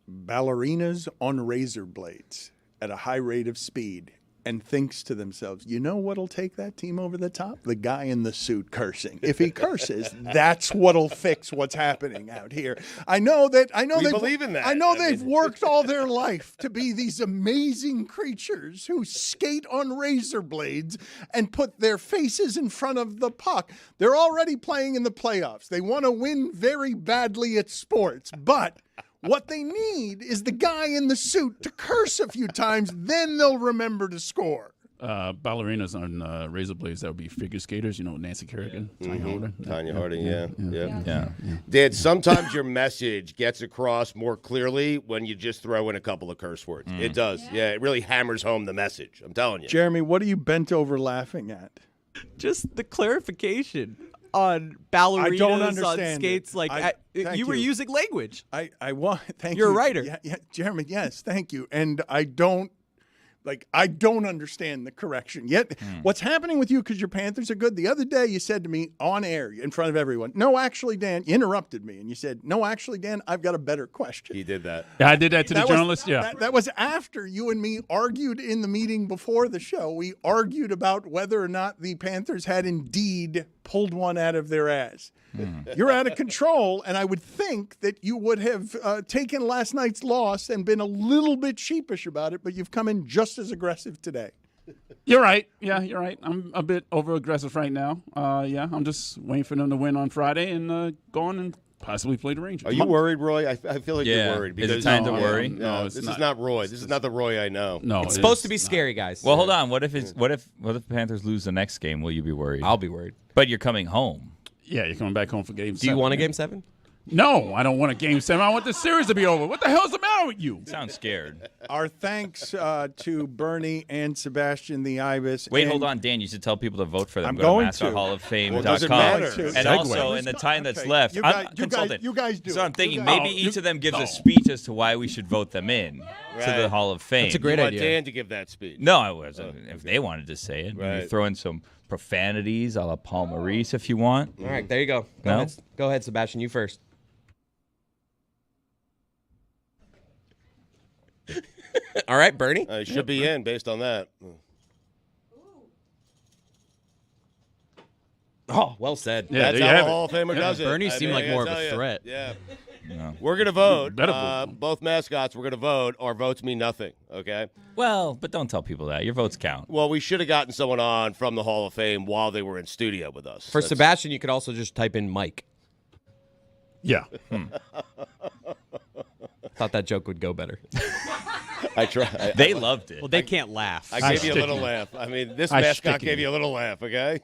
ballerinas on razor blades at a high rate of speed and thinks to themselves, you know what'll take that team over the top? The guy in the suit cursing. If he curses, that's what'll fix what's happening out here. I know We believe in that. I know they've worked all their life to be these amazing creatures who skate on razor blades and put their faces in front of the puck. They're already playing in the playoffs. They want to win very badly at sports, but what they need is the guy in the suit to curse a few times, then they'll remember to score. Ballerinas on razor blades, that would be figure skaters, Nancy Kerrigan, Tanya Harding, yeah. Dan, sometimes your message gets across more clearly when you just throw in a couple of curse words. It does. Yeah, it really hammers home the message. I'm telling you. Jeremy, what are you bent over laughing at? Just the clarification on ballerinas I don't understand on skates. You were using language. I want. Thank You're you. a writer. Yeah, Jeremy. Yes, thank you. And I don't understand the correction yet. What's happening with you? Because your Panthers are good. The other day, you said to me on air in front of everyone, "No, actually, Dan," you interrupted me, and you said, "No, actually, Dan, I've got a better question." He did that. Yeah, I did that to the journalist. Yeah, that was after you and me argued in the meeting before the show. We argued about whether or not the Panthers had indeed pulled one out of their ass. You're out of control, and I would think that you would have taken last night's loss and been a little bit sheepish about it, but you've come in just as aggressive today. You're right. Yeah, you're right. I'm a bit over-aggressive right now. I'm just waiting for them to win on Friday and go on and possibly play the Rangers. Are you worried, Roy? I feel like you're worried. Is it time to worry? No, this is not Roy. This is not the Roy I know. No, it's supposed to be scary, guys. Well, hold on. What if the Panthers lose the next game? Will you be worried? I'll be worried. But you're coming home. Yeah, you're coming back home for Game 7. Do you want a Game 7? No, I don't want a Game 7. I want the series to be over. What the hell's the matter with you? You sound scared. Our thanks to Bernie and Sebastian the Ibis. Wait, hold on, Dan. You should tell people to vote for them. I'm Go going to MascotHallOfFame.com. Well, it doesn't matter. And also, in the time that's left, I'm a consultant. You guys do. So I'm it. thinking maybe each of them gives a speech as to why we should vote them in to the Hall of Fame. That's a great idea. Dan to give that speech. No, I wasn't. If they wanted to say it, maybe throw in some profanities a la Paul Maurice if you want. All right, there you go. Go ahead, Sebastian. You first. All right, Bernie. It should be in based on that. Oh, well said. Yeah, That's how the Hall of Famer does it. Bernie seemed like more of a threat. Yeah. No. We're going to vote. Better both mascots, we're going to vote. Our votes mean nothing, okay? Well, but don't tell people that. Your votes count. Well, we should have gotten someone on from the Hall of Fame while they were in studio with us. For Sebastian, you could also just type in Mike. Yeah. Thought that joke would go better. I try. They loved it. Well, they can't laugh. I gave you a little laugh. I mean, this mascot gave you a little laugh, okay?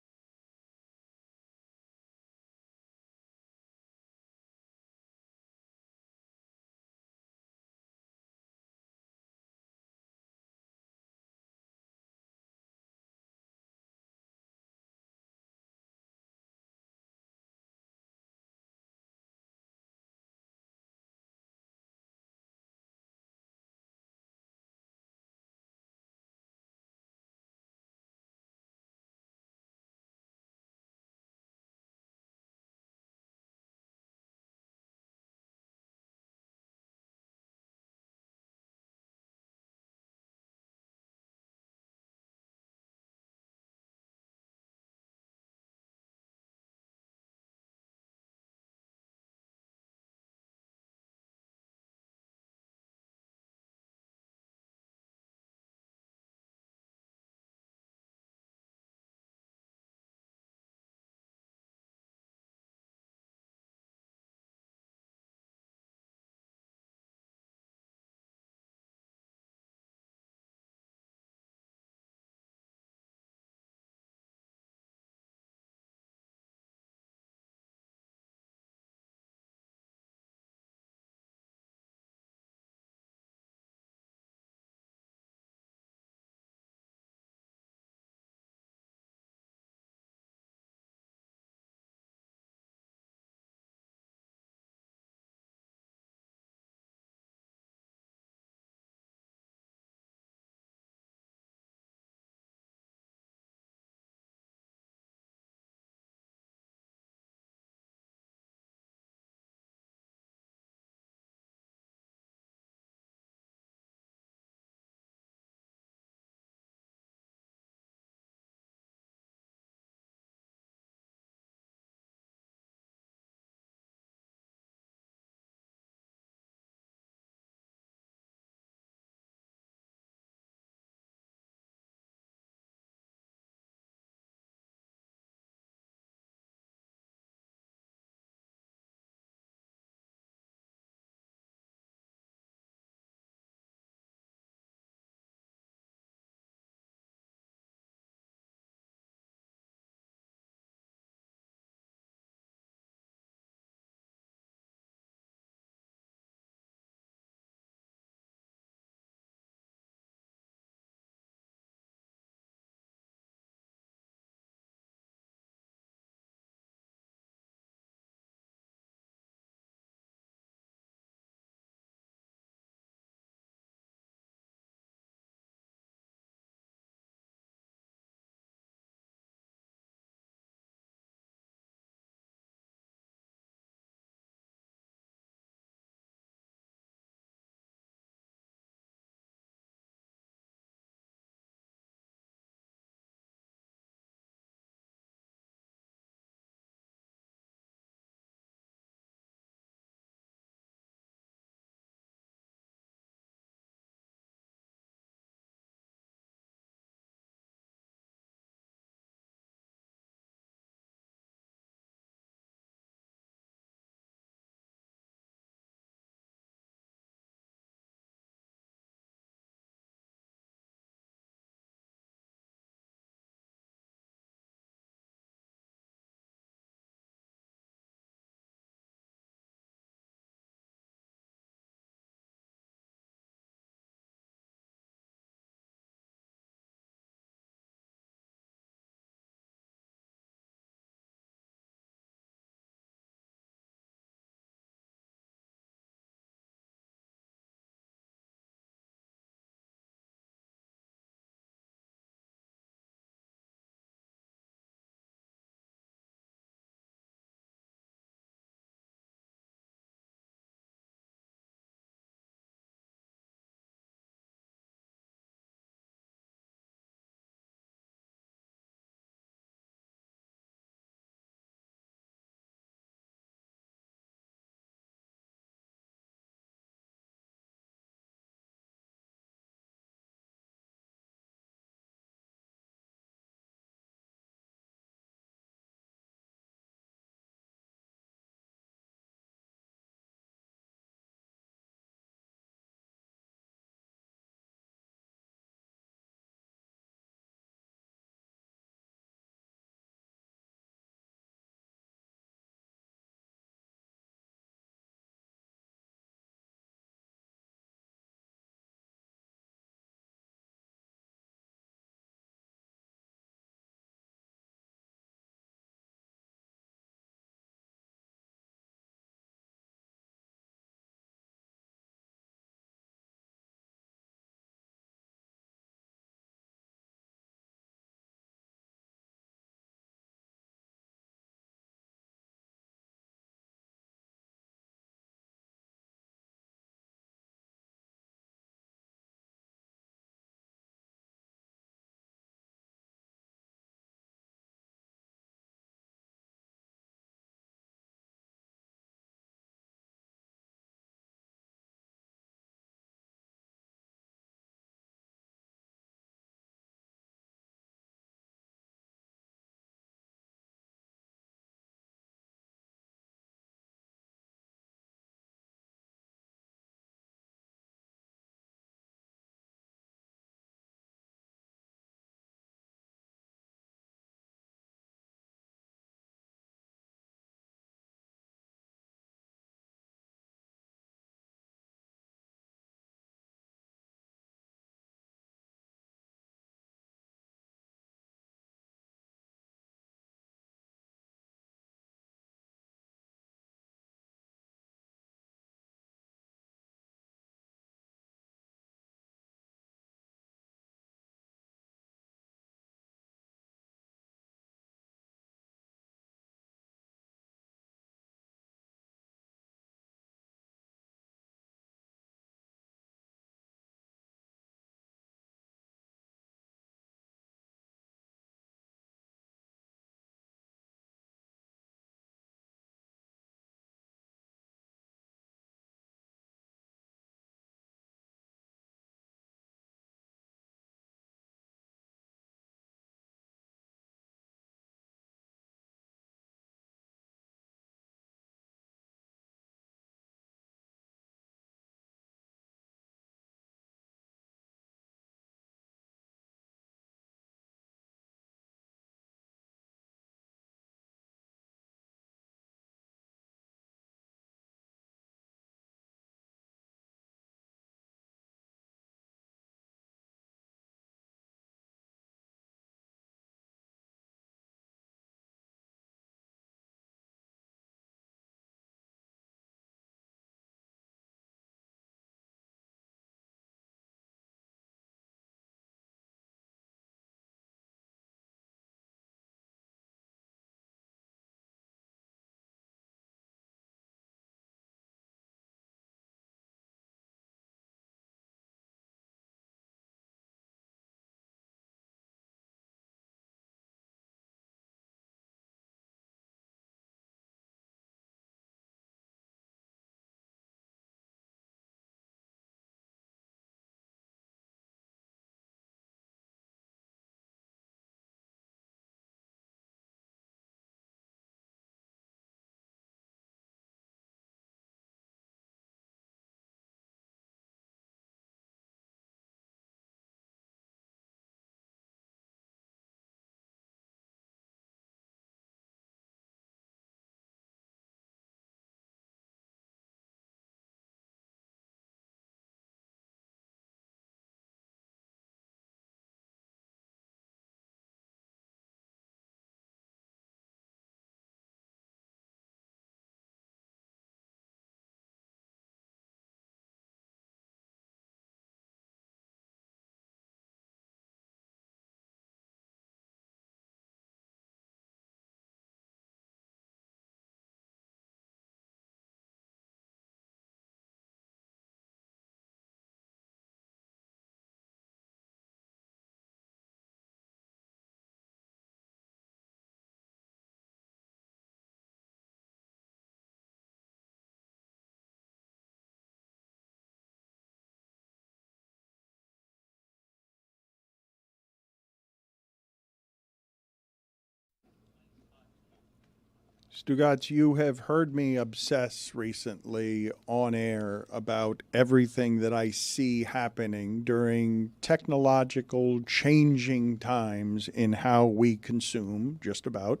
Stugotz, you have heard me obsess recently on air about everything that I see happening during technological changing times in how we consume just about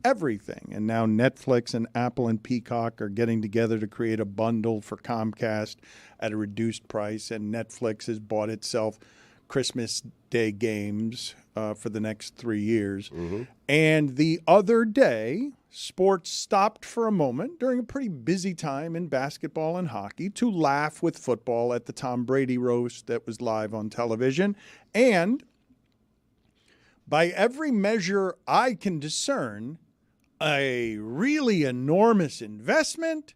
everything. And now Netflix and Apple and Peacock are getting together to create a bundle for Comcast at a reduced price, and Netflix has bought itself Christmas Day games for the next 3 years. And the other day, sports stopped for a moment during a pretty busy time in basketball and hockey to laugh with football at the Tom Brady roast that was live on television. And by every measure I can discern, a really enormous investment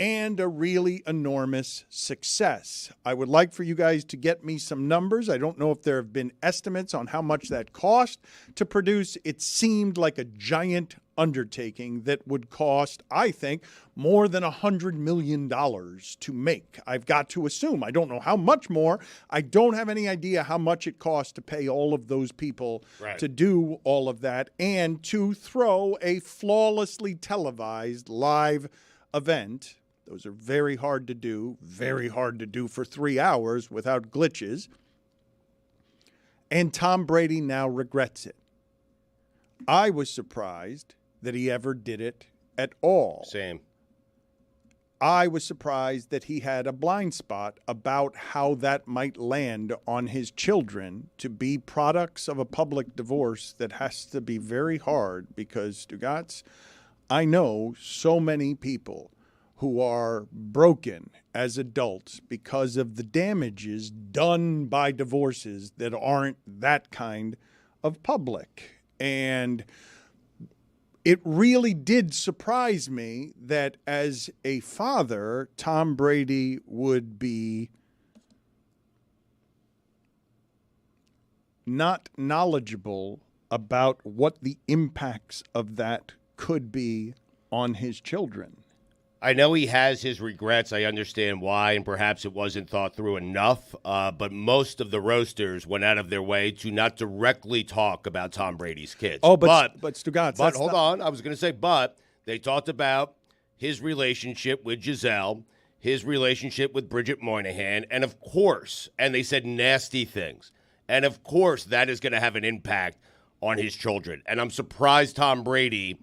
and a really enormous success. I would like for you guys to get me some numbers. I don't know if there have been estimates on how much that cost to produce. It seemed like a giant undertaking that would cost, I think, more than $100 million to make. I've got to assume. I don't know how much more. I don't have any idea how much it costs to pay all of those people to do all of that and to throw a flawlessly televised live event. Those are very hard to do for 3 hours without glitches. And Tom Brady now regrets it. I was surprised that he ever did it at all. Same. I was surprised that he had a blind spot about how that might land on his children to be products of a public divorce that has to be very hard because, Stugotz, I know so many people who are broken as adults because of the damages done by divorces that aren't that kind of public. And it really did surprise me that as a father, Tom Brady would be not knowledgeable about what the impacts of that could be on his children. I know he has his regrets. I understand why, and perhaps it wasn't thought through enough. But most of the roasters went out of their way to not directly talk about Tom Brady's kids. Oh, but Stugotz, but hold on. I was going to say, but they talked about his relationship with Giselle, his relationship with Bridget Moynihan, and of course, and they said nasty things. And of course, that is going to have an impact on his children. And I'm surprised Tom Brady,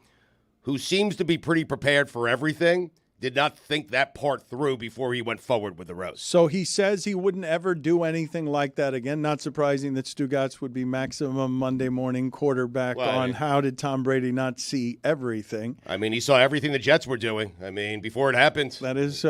who seems to be pretty prepared for everything, did not think that part through before he went forward with the roast. So he says he wouldn't ever do anything like that again. Not surprising that Stugotz would be maximum Monday morning quarterback on how did Tom Brady not see everything. I mean, he saw everything the Jets were doing. I mean, before it happened. That is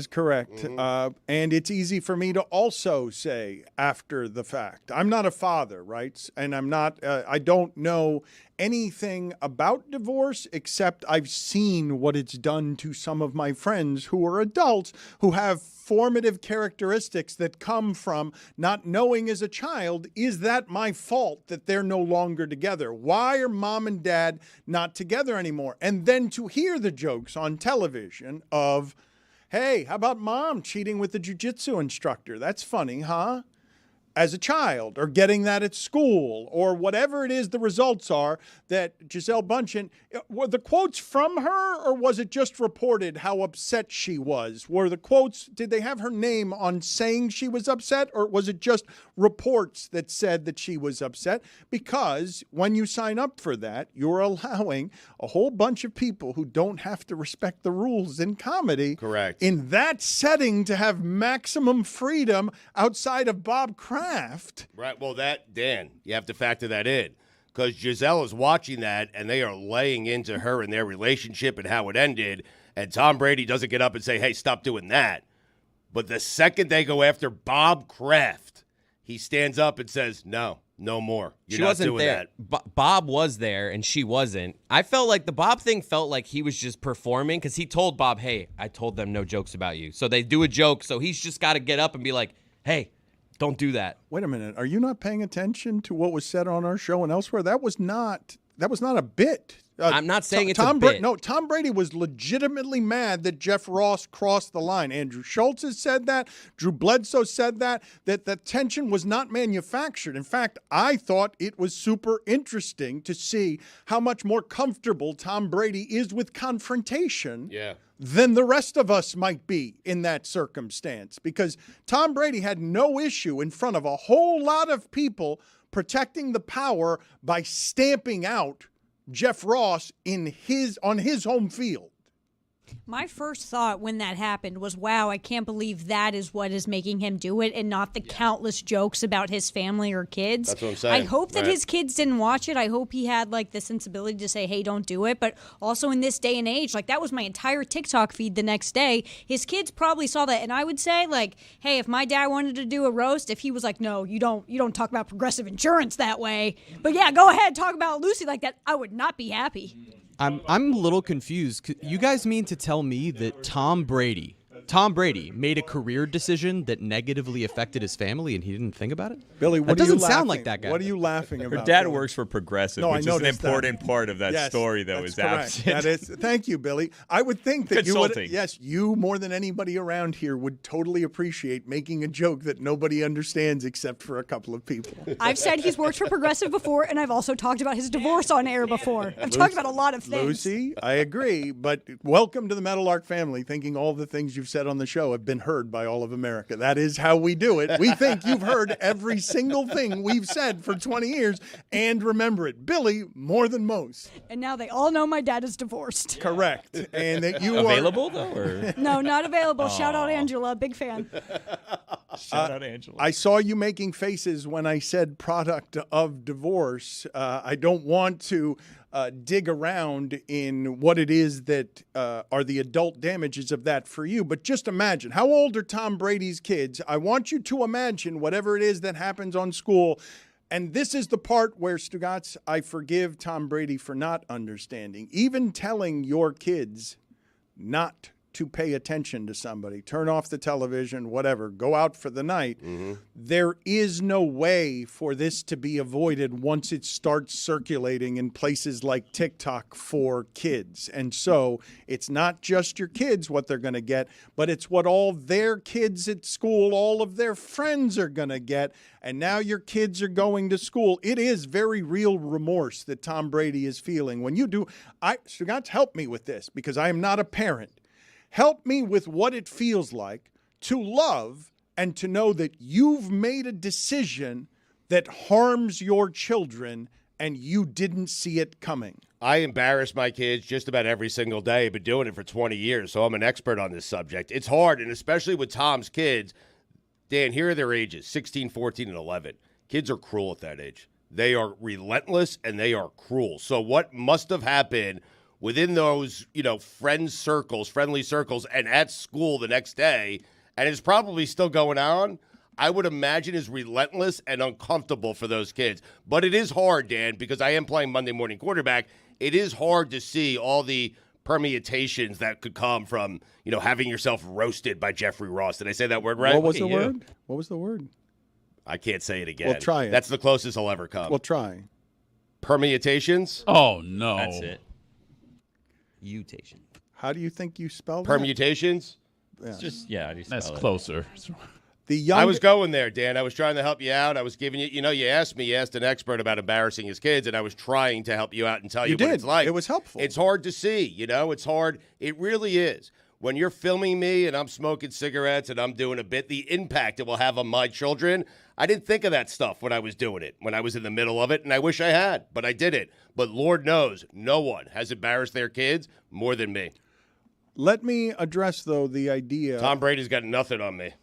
correct. Mm-hmm. And it's easy for me to also say after the fact. I'm not a father, right? And I'm not, I don't know anything about divorce except I've seen what it's done to some of my friends who are adults who have formative characteristics that come from not knowing as a child, is that my fault that they're no longer together? Why are mom and dad not together anymore? And then to hear the jokes on television of, hey, how about mom cheating with the jiu-jitsu instructor? That's funny, huh? As a child, or getting that at school, or whatever it is the results are, that Gisele Bündchen, were the quotes from her, or was it just reported how upset she was? Were the quotes, did they have her name on saying she was upset, or was it just reports that said that she was upset? Because when you sign up for that, you're allowing a whole bunch of people who don't have to respect the rules in comedy. Correct. In that setting to have maximum freedom outside of Bob Kraft. Right. Well, Dan, you have to factor that in because Giselle is watching that and they are laying into her and their relationship and how it ended. And Tom Brady doesn't get up and say, hey, stop doing that. But the second they go after Bob Kraft, he stands up and says, no more. You're she not wasn't doing there. that. Bob was there and she wasn't. I felt like the Bob thing felt like he was just performing because he told Bob, hey, I told them no jokes about you. So they do a joke. So he's just got to get up and be like, hey, don't do that. Wait a minute. Are you not paying attention to what was said on our show and elsewhere? That was not a bit. I'm not saying it's Tom a bit. No, Tom Brady was legitimately mad that Jeff Ross crossed the line. Andrew Schultz has said that. Drew Bledsoe said that the tension was not manufactured. In fact, I thought it was super interesting to see how much more comfortable Tom Brady is with confrontation than the rest of us might be in that circumstance, because Tom Brady had no issue in front of a whole lot of people protecting the power by stamping out Jeff Ross on his home field. My first thought when that happened was, wow, I can't believe that is what is making him do it and not the countless jokes about his family or kids. That's what I'm saying. I hope that his kids didn't watch it. I hope he had like the sensibility to say, hey, don't do it. But also in this day and age, like that was my entire TikTok feed the next day. His kids probably saw that. And I would say like, hey, if my dad wanted to do a roast, if he was like, no, you don't talk about Progressive Insurance that way. But yeah, go ahead, talk about Lucy like that. I would not be happy. I'm a little confused. You guys mean to tell me that Tom Brady made a career decision that negatively affected his family and he didn't think about it? Billy, that doesn't sound like that guy. What are you laughing about? Her dad Billy? works for Progressive, No, which is an important that. part of that Yes, story that that's was correct. absent. That is, thank you, Billy. I would think that you would, Consulting. yes, you more than anybody around here would totally appreciate making a joke that nobody understands except for a couple of people. I've said he's worked for Progressive before, and I've also talked about his divorce on air before. I've talked about a lot of things. Lucy, I agree, but welcome to the Meadowlark family, thinking all the things you've said on the show have been heard by all of America. That is how we do it. We think you've heard every single thing we've said for 20 years and remember it. Billy, more than most. And now they all know my dad is divorced. Correct. And that you Available, though? Or? No, not available. Shout out Angela. Big fan. Shout out Angela. I saw you making faces when I said product of divorce. I don't want to dig around in what it is that are the adult damages of that for you, but just imagine, how old are Tom Brady's kids? I want you to imagine whatever it is that happens on school. And this is the part where, Stugotz, I forgive Tom Brady for not understanding. Even telling your kids not to pay attention to somebody, turn off the television, whatever, go out for the night. There is no way for this to be avoided once it starts circulating in places like TikTok for kids. And so it's not just your kids what they're going to get, but it's what all their kids at school, all of their friends are going to get. And now your kids are going to school. It is very real remorse that Tom Brady is feeling. When you do, Stugotz, help me with this because I am not a parent. Help me with what it feels like to love and to know that you've made a decision that harms your children and you didn't see it coming. I embarrass my kids just about every single day. I've been doing it for 20 years, so I'm an expert on this subject. It's hard, and especially with Tom's kids. Dan, here are their ages, 16, 14, and 11. Kids are cruel at that age. They are relentless, and they are cruel. So what must have happened within those, friendly circles, and at school the next day, and it's probably still going on, I would imagine is relentless and uncomfortable for those kids. But it is hard, Dan, because I am playing Monday morning quarterback. It is hard to see all the permutations that could come from, having yourself roasted by Jeffrey Ross. Did I say that word right? What was the word? What was the word? I can't say it again. Well, try it. That's the closest I'll ever come. Well, try. Permutations? Oh, no. That's it. Mutation. How do you think you spelled Permutations? that? It's just, how do you spell That's it? closer. I was going there, Dan. I was trying to help you out. I was giving you, you asked an expert about embarrassing his kids, and I was trying to help you out and tell you what it's like. It was helpful. It's hard to see, it's hard. It really is. When you're filming me and I'm smoking cigarettes and I'm doing a bit, the impact it will have on my children, I didn't think of that stuff when I was doing it, when I was in the middle of it, and I wish I had, but I didn't. But Lord knows, no one has embarrassed their kids more than me. Let me address, though, the idea. Tom Brady's got nothing on me.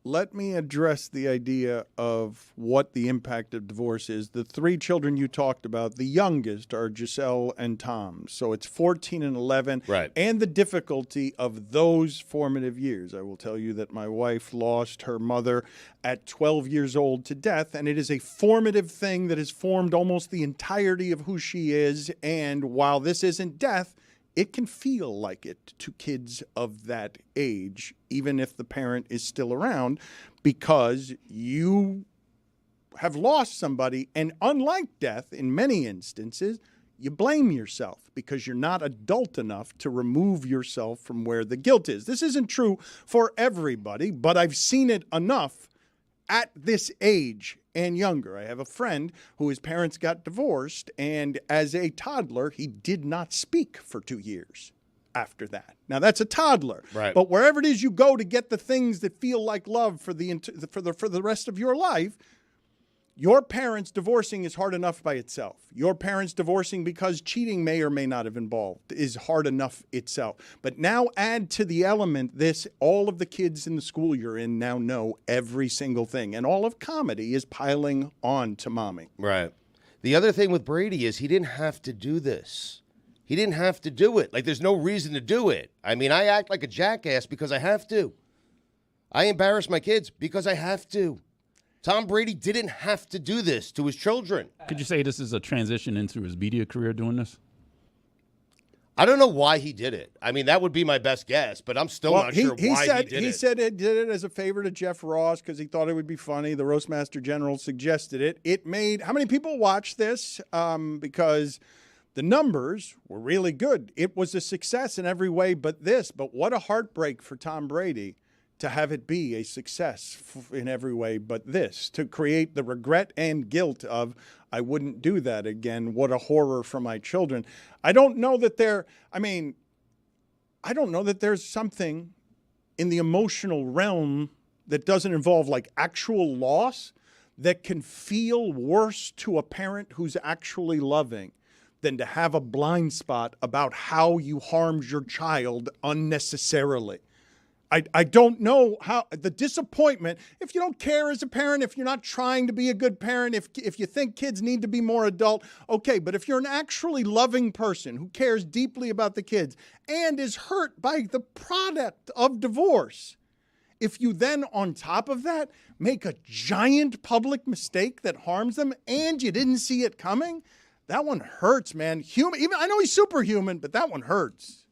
Let me address the idea of what the impact of divorce is. The three children you talked about, the youngest are Giselle and Tom. So it's 14 and 11. Right. And the difficulty of those formative years. I will tell you that my wife lost her mother at 12 years old to death, and it is a formative thing that has formed almost the entirety of who she is. And while this isn't death, it can feel like it to kids of that age, even if the parent is still around, because you have lost somebody. And unlike death, in many instances, you blame yourself because you're not adult enough to remove yourself from where the guilt is. This isn't true for everybody, but I've seen it enough at this age and younger. I have a friend who his parents got divorced, and as a toddler, he did not speak for 2 years after that. Now, that's a toddler. Right. But wherever it is you go to get the things that feel like love for the rest of your life, your parents divorcing is hard enough by itself. Your parents divorcing because cheating may or may not have involved is hard enough itself. But now add to the element this, all of the kids in the school you're in now know every single thing. And all of comedy is piling on to mommy. Right. The other thing with Brady is he didn't have to do this. He didn't have to do it. Like, there's no reason to do it. I mean, I act like a jackass because I have to. I embarrass my kids because I have to. Tom Brady didn't have to do this to his children. Could you say this is a transition into his media career doing this? I don't know why he did it. I mean, that would be my best guess, but I'm still not sure why he did it. He said he did it as a favor to Jeff Ross because he thought it would be funny. The Roastmaster General suggested it. It made, how many people watched this? Because the numbers were really good. It was a success in every way but this. But what a heartbreak for Tom Brady to have it be a success in every way but this, to create the regret and guilt of, I wouldn't do that again. What a horror for my children. I don't know that there's something in the emotional realm that doesn't involve like actual loss that can feel worse to a parent who's actually loving than to have a blind spot about how you harmed your child unnecessarily. I don't know how the disappointment, if you don't care as a parent, if you're not trying to be a good parent, if you think kids need to be more adult, okay, but if you're an actually loving person who cares deeply about the kids and is hurt by the product of divorce, if you then on top of that make a giant public mistake that harms them and you didn't see it coming, that one hurts, man. Even I know he's superhuman, but that one hurts.